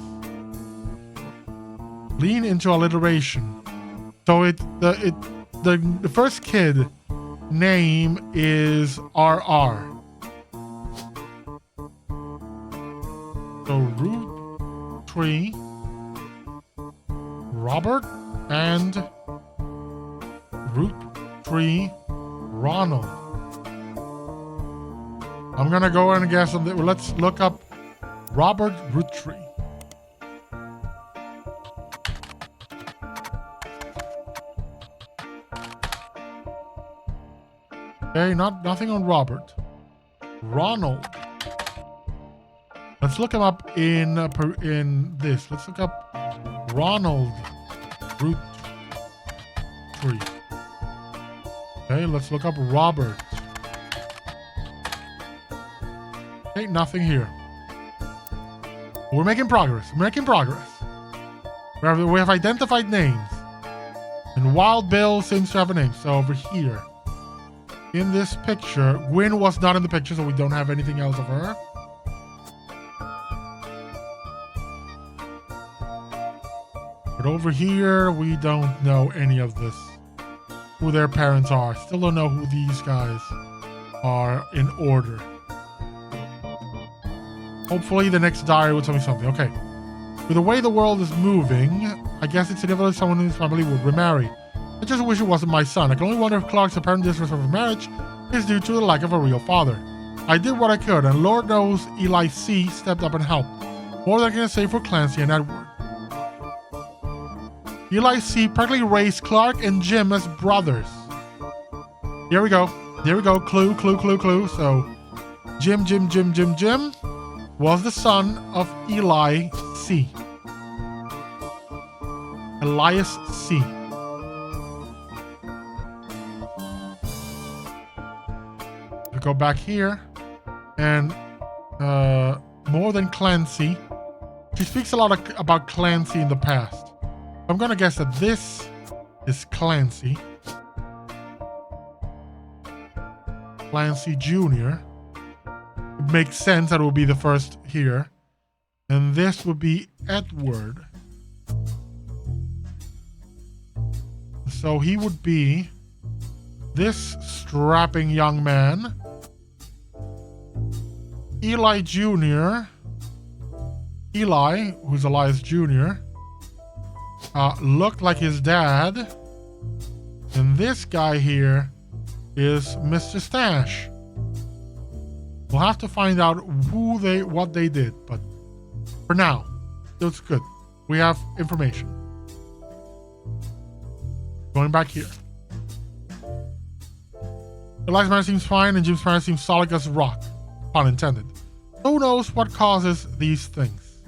Lean into alliteration. So the first kid name is RR. So Roottrees, Robert, and Roottrees Ronald. I'm gonna go and guess on let's look up Robert Roottrees. Okay, nothing on Robert. Ronald. Let's look him up in this. Let's look up Ronald Roottrees. Okay, let's look up Robert. Okay, nothing here. We're making progress. We're making progress. We have identified names. And Wild Bill seems to have a name. So over here. In this picture, Gwen was not in the picture, so we don't have anything else of her. But over here, we don't know any of this. Who their parents are. Still don't know who these guys are in order. Hopefully the next diary will tell me something. Okay. With the way the world is moving, I guess it's inevitable someone in his family would remarry. I just wish it wasn't my son. I can only wonder if Clark's apparent disrespect of marriage is due to the lack of a real father. I did what I could, and Lord knows Eli C. stepped up and helped. More than I can say for Clancy and Edward. Eli C. practically raised Clark and Jim as brothers. Here we go. Here we go. Clue. So, Jim was the son of Eli C. Elias C. Go back here and more than Clancy. She speaks a lot about Clancy in the past. I'm gonna guess that this is Clancy. Clancy Jr. It makes sense that it would be the first here. And this would be Edward. So he would be this strapping young man. Eli Jr. Eli, who's Elias Jr., looked like his dad. And this guy here is Mr. Stash. We'll have to find out what they did, but for now, it's good. We have information. Going back here. Elias Manor seems fine, and Jim's parents seem solid as rock. Pun intended. Who knows what causes these things?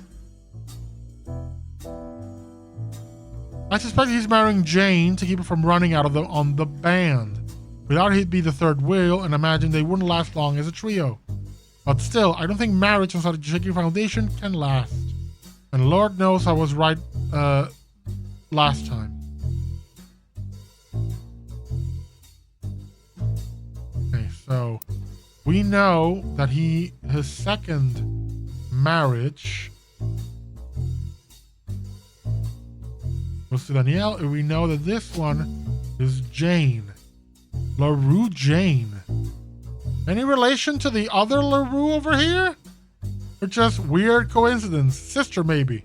I suspect he's marrying Jane to keep her from running out on the band. Without her, he'd be the third wheel, and imagine they wouldn't last long as a trio. But still, I don't think marriage on such a shaky foundation can last. And Lord knows I was right last time. Okay, so we know that his second marriage was to Danielle, and we know that this one is Jane. LaRue Jane. Any relation to the other LaRue over here? Or just weird coincidence? Sister, maybe.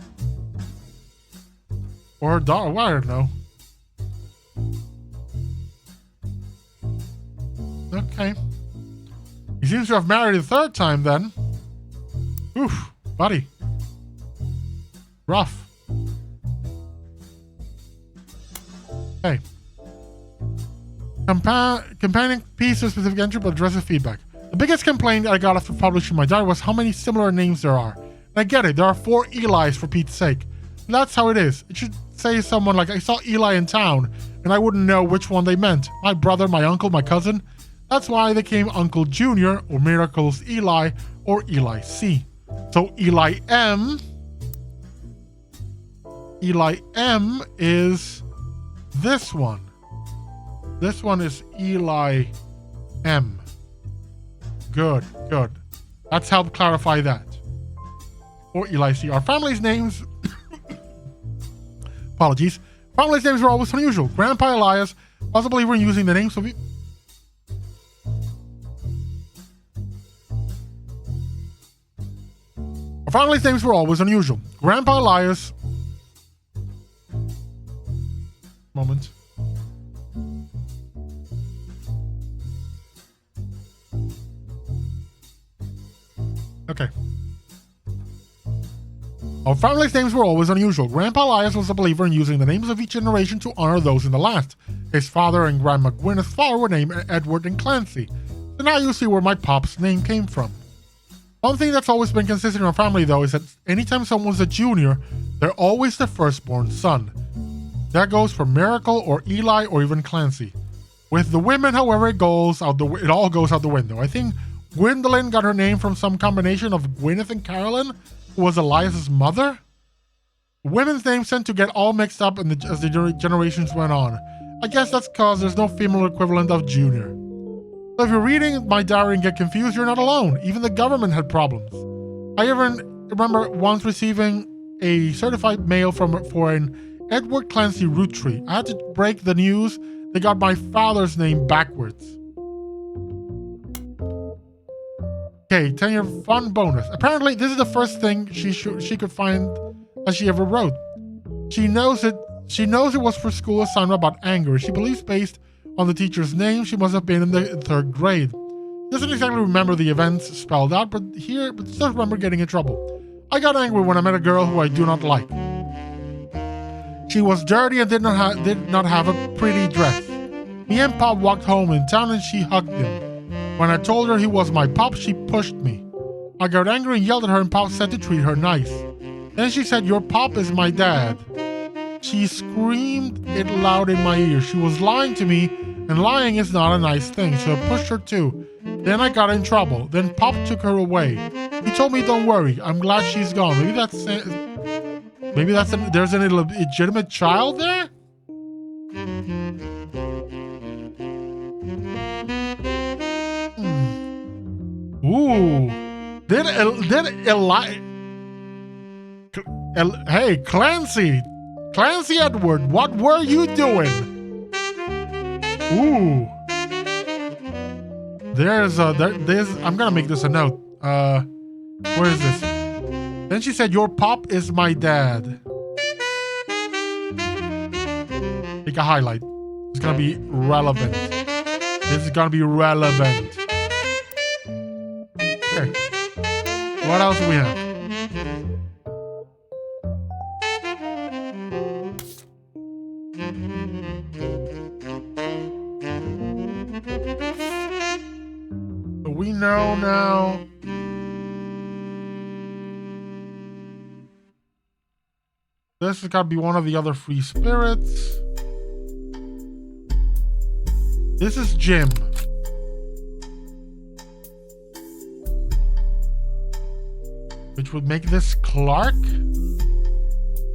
Or her daughter, well, I don't know. Okay. He seems to have married a third time then. Oof, buddy. Rough. Hey. Companion piece of specific entry but addresses feedback. The biggest complaint I got after publishing my diary was how many similar names there are. And I get it, there are 4 Elis for Pete's sake. And that's how it is. It should say someone like, I saw Eli in town, and I wouldn't know which one they meant. My brother, my uncle, my cousin. That's why they came Uncle Jr. or Miracles Eli or Eli C. So Eli M is this one. This one is Eli M. Good, good. That's helped clarify that. Or Eli C. Our family's names... Apologies. Family's names were always unusual. Grandpa Elias was a believer in using the names of... Our family's names were always unusual. Grandpa Elias... Moment. Okay. Our family's names were always unusual. Grandpa Elias was a believer in using the names of each generation to honor those in the last. His father and Grandma Gwyneth's father were named Edward and Clancy. So now you see where my pop's name came from. One thing that's always been consistent in our family, though, is that anytime someone's a junior, they're always the firstborn son. That goes for Miracle or Eli or even Clancy. With the women, however, it all goes out the window. I think Gwendolyn got her name from some combination of Gwyneth and Carolyn, who was Elias's mother. Women's names tend to get all mixed up as the generations went on. I guess that's because there's no female equivalent of junior. So if you're reading my diary and get confused, you're not alone. Even the government had problems. I even remember once receiving a certified mail for an Edward Clancy Rootree. I had to break the news. They got my father's name backwards. Okay, 10-year fun bonus. Apparently, this is the first thing she could find that she ever wrote. She knows it was for school assignment about anger. She believes based on the teacher's name, she must have been in the 3rd grade. She doesn't exactly remember the events spelled out, but still remember getting in trouble. I got angry when I met a girl who I do not like. She was dirty and did not have a pretty dress. Me and Pop walked home in town and she hugged him. When I told her he was my Pop, she pushed me. I got angry and yelled at her and Pop said to treat her nice. Then she said, "Your Pop is my dad." She screamed it loud in my ear. She was lying to me, and lying is not a nice thing, so I pushed her too. Then I got in trouble. Then Pop took her away. He told me, "Don't worry, I'm glad she's gone." There's an illegitimate child there? Ooh. Hey, Clancy Edward, what were you doing? Ooh. There's I'm gonna make this a note. Where is this? Then she said, your pop is my dad. Make a highlight. It's gonna be relevant. This is gonna be relevant. Okay. What else do we have? We know now. This has got to be one of the other free spirits. This is Jim. Which would make this Clark.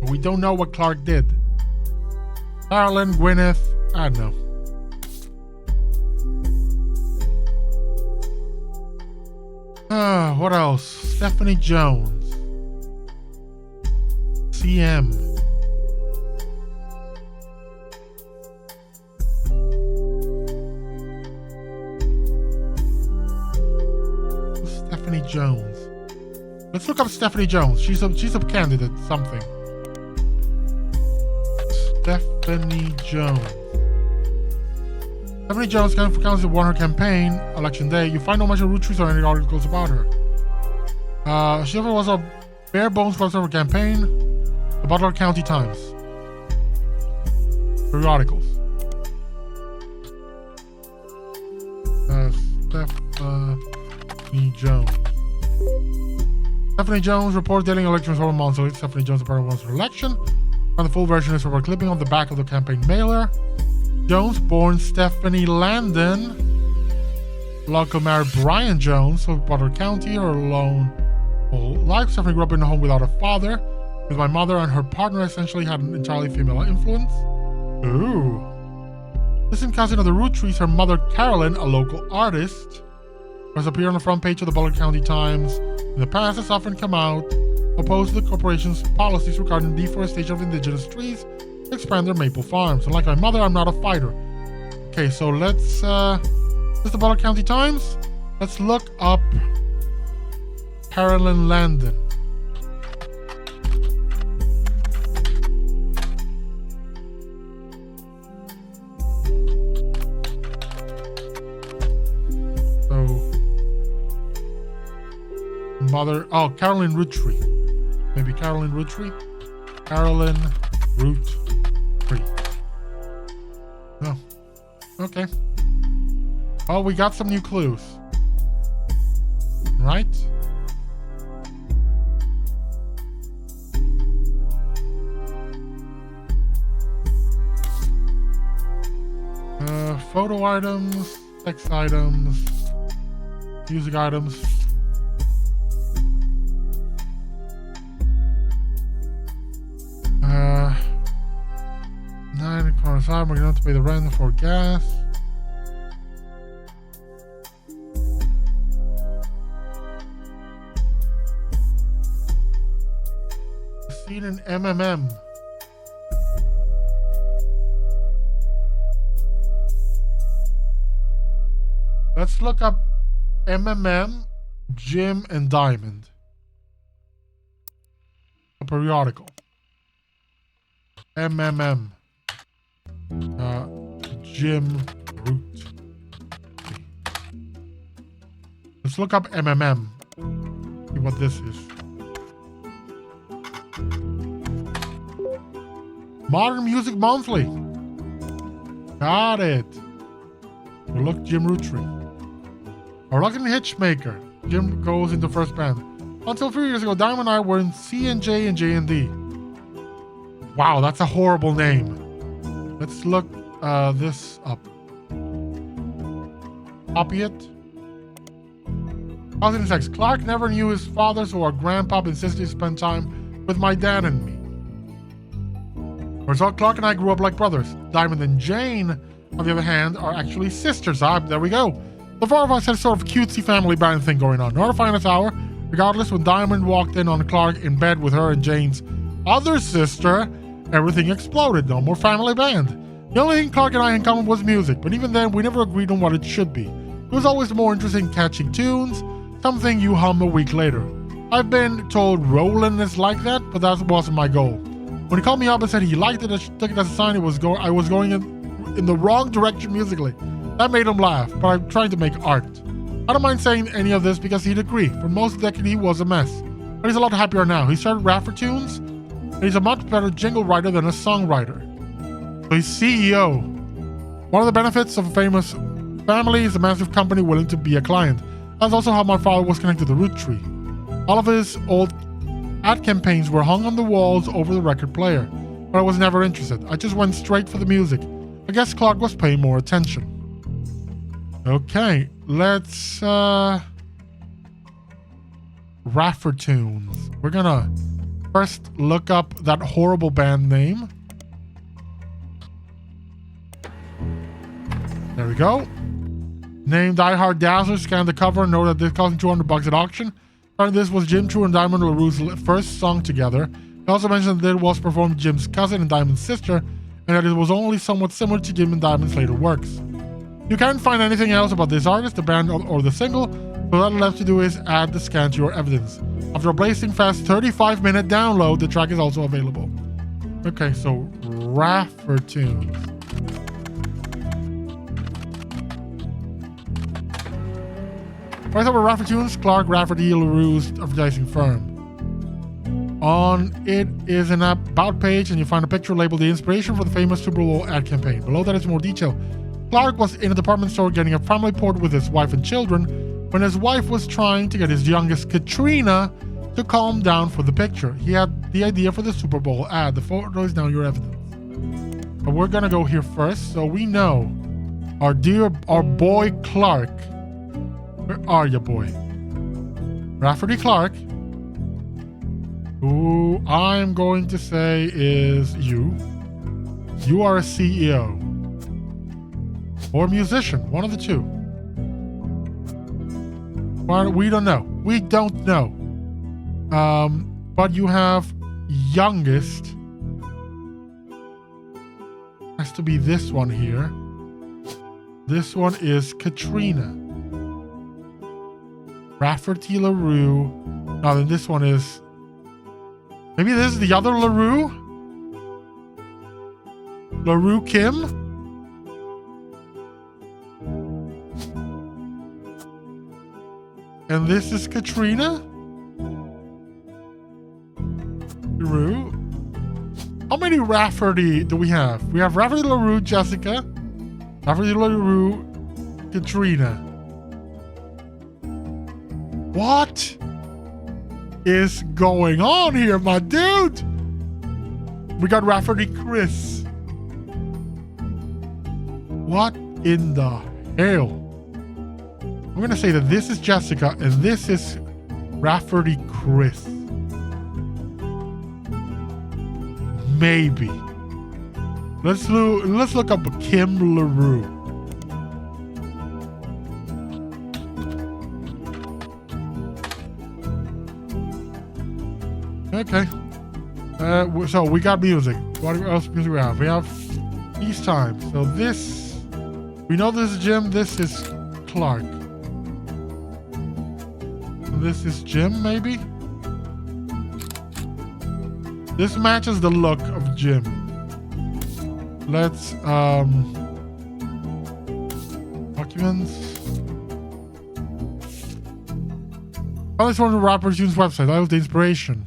But we don't know what Clark did. Carolyn, Gwyneth, I don't know. What else? Stephanie Jones. CM. Stephanie Jones. Let's look up Stephanie Jones. She's a candidate, something. Stephanie Jones. Stephanie Jones counts won her campaign, election day. You find no mention of Roottrees or any articles about her. She ever was a bare bones close of her campaign. The Butler County Times. Periodicals. Stephanie Jones. Stephanie Jones report dating elections over months. So Stephanie Jones apparently won her election. And the full version is from a clipping on the back of the campaign mailer. Jones, born Stephanie Landon. Local married Brian Jones of Butler County. Her lone whole life. Stephanie grew up in a home without a father. With my mother and her partner essentially had an entirely female influence. Ooh. Distant cousin of the Roottrees, her mother Carolyn, a local artist, has appeared on the front page of the Butler County Times. In the past, has often come out opposed to the corporation's policies regarding deforestation of indigenous trees to expand their maple farms. And like my mother, I'm not a fighter. Okay, so let's this is the Butler County Times. Let's look up Carolyn Landon. Mother, Carolyn Rootree. Maybe Carolyn Rootree? Carolyn Rootree. No. Okay. Oh, we got some new clues. Right? Photo items, text items, music items. We're going to have to pay the rent for gas. Seen in MMM. Let's look up MMM, Jim, and Diamond. A periodical. MMM. Jim Root. Let's look up MMM. See what this is. Modern Music Monthly. Got it. We'll look Jim Rootree. Our Lucky Hitchmaker. Jim goes into first band. Until 3 years ago, Diamond and I were in C&J and J&D. Wow, that's a horrible name. Let's look this up. Copy it. Positive sex. Clark never knew his father, so our grandpa insisted he spend time with my dad and me. Result, Clark and I grew up like brothers. Diamond and Jane, on the other hand, are actually sisters. There we go. The four of us had sort of cutesy family band thing going on. Not a finest hour. Regardless, when Diamond walked in on Clark in bed with her and Jane's other sister, everything exploded. No more family band. The only thing Clark and I in common was music, but even then, we never agreed on what it should be. It was always more interesting catching tunes, something you hum a week later. I've been told Roland is like that, but that wasn't my goal. When he called me up and said he liked it, I took it as a sign I was going in the wrong direction musically. That made him laugh, but I'm trying to make art. I don't mind saying any of this because he'd agree. For most of the decade, he was a mess. But he's a lot happier now. He started Raffer Tunes, and he's a much better jingle writer than a songwriter. So he's CEO. One of the benefits of a famous family is a massive company willing to be a client. That's also how my father was connected to Roottrees. All of his old ad campaigns were hung on the walls over the record player, but I was never interested. I just went straight for the music. I guess Clark was paying more attention. Okay, let's Raffer Tunes. We're gonna first look up that horrible band name. There we go. Name Die Hard Dazzler. Scan the cover and know that this cost $200 at auction. Apparently this was Jim True and Diamond LaRue's first song together. He also mentioned that it was performed Jim's cousin and Diamond's sister, and that it was only somewhat similar to Jim and Diamond's later works. You can't find anything else about this artist, the band, or the single, so all left to do is add the scan to your evidence. After a blazing fast 35-minute download, the track is also available. Okay, so Raffer Tunes. Right over Raffer Tunes, Clark Rafferty LaRue's advertising firm. On it is an about page, and you find a picture labeled the inspiration for the famous Super Bowl ad campaign. Below that is more detail. Clark was in a department store getting a family port with his wife and children when his wife was trying to get his youngest, Katrina, to calm down for the picture. He had the idea for the Super Bowl ad. The photo is now your evidence. But we're gonna go here first, so we know our boy Clark. Where are you, boy? Rafferty Clark, who I'm going to say is you. You are a CEO. Or a musician, one of the two. We don't know. We don't know. But you have youngest. Has to be this one here. This one is Katrina. Rafferty LaRue. No, then this one is... Maybe this is the other LaRue? LaRue Kim? And this is Katrina? LaRue? How many Rafferty do we have? We have Rafferty LaRue, Jessica. Rafferty LaRue, Katrina. What is going on here, my dude? We got Rafferty Chris. What in the hell? I'm going to say that this is Jessica and this is Rafferty Chris. Maybe. Let's look up Kim LaRue. Okay. So we got music. What else music we have? We have Peace Time. So this, we know this is Jim. This is Clark. This is Jim, maybe? This matches the look of Jim. Let's, documents. Oh, this one on Raffer Tunes website. That was the inspiration.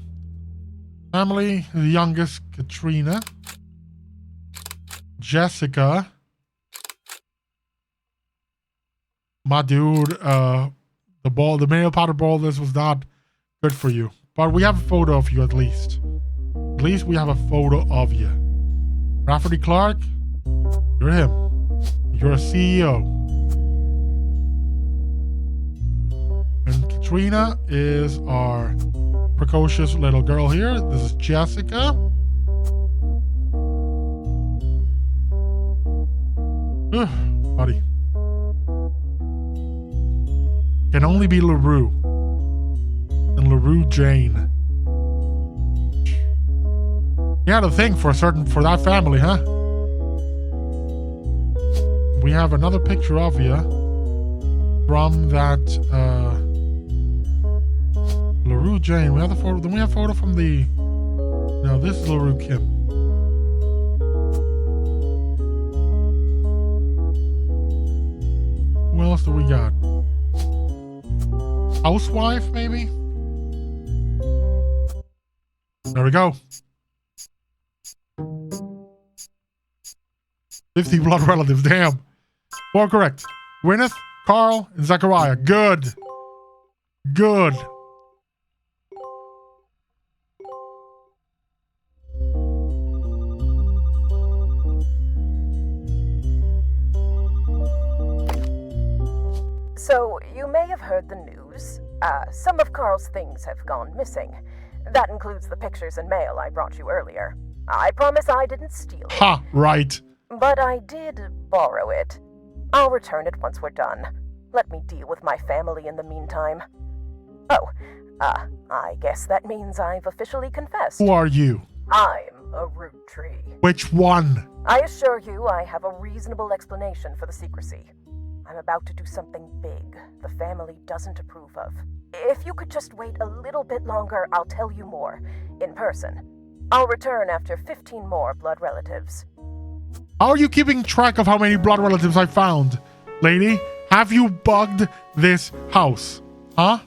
Family, the youngest, Katrina. Jessica. My dude, the male powder ball, this was not good for you. But we have a photo of you at least. At least we have a photo of you. Rafferty Clark, you're him. You're a CEO. And Katrina is our precocious little girl here. This is Jessica. Buddy. Can only be LaRue. And LaRue Jane. You had a thing for that family, huh? We have another picture of you from that LaRue Jane. We have the photo. Then we have a photo from the. No, this is LaRue Kim. What else do we got? Housewife, maybe? There we go. 50 blood relatives, damn. Well, correct. Gwyneth, Carl, and Zachariah. Good. Good. So, you may have heard the news. Some of Carl's things have gone missing. That includes the pictures and mail I brought you earlier. I promise I didn't steal it. Ha, right. But I did borrow it. I'll return it once we're done. Let me deal with my family in the meantime. Oh, I guess that means I've officially confessed. Who are you? I'm a Roottrees. Which one? I assure you I have a reasonable explanation for the secrecy. I'm about to do something big the family doesn't approve of. If you could just wait a little bit longer, I'll tell you more, in person. I'll return after 15 more blood relatives. How are you keeping track of how many blood relatives I found? Lady, have you bugged this house? Huh?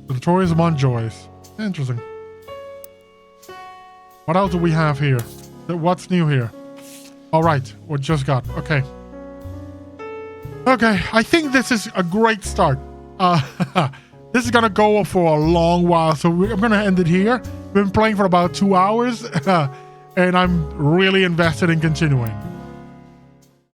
The Victoria's among joys. Interesting. What else do we have here? What's new here? All right, what just got? Okay. Okay, I think this is a great start. This is gonna go for a long while, so I'm gonna end it here. We've been playing for about 2 hours, and I'm really invested in continuing.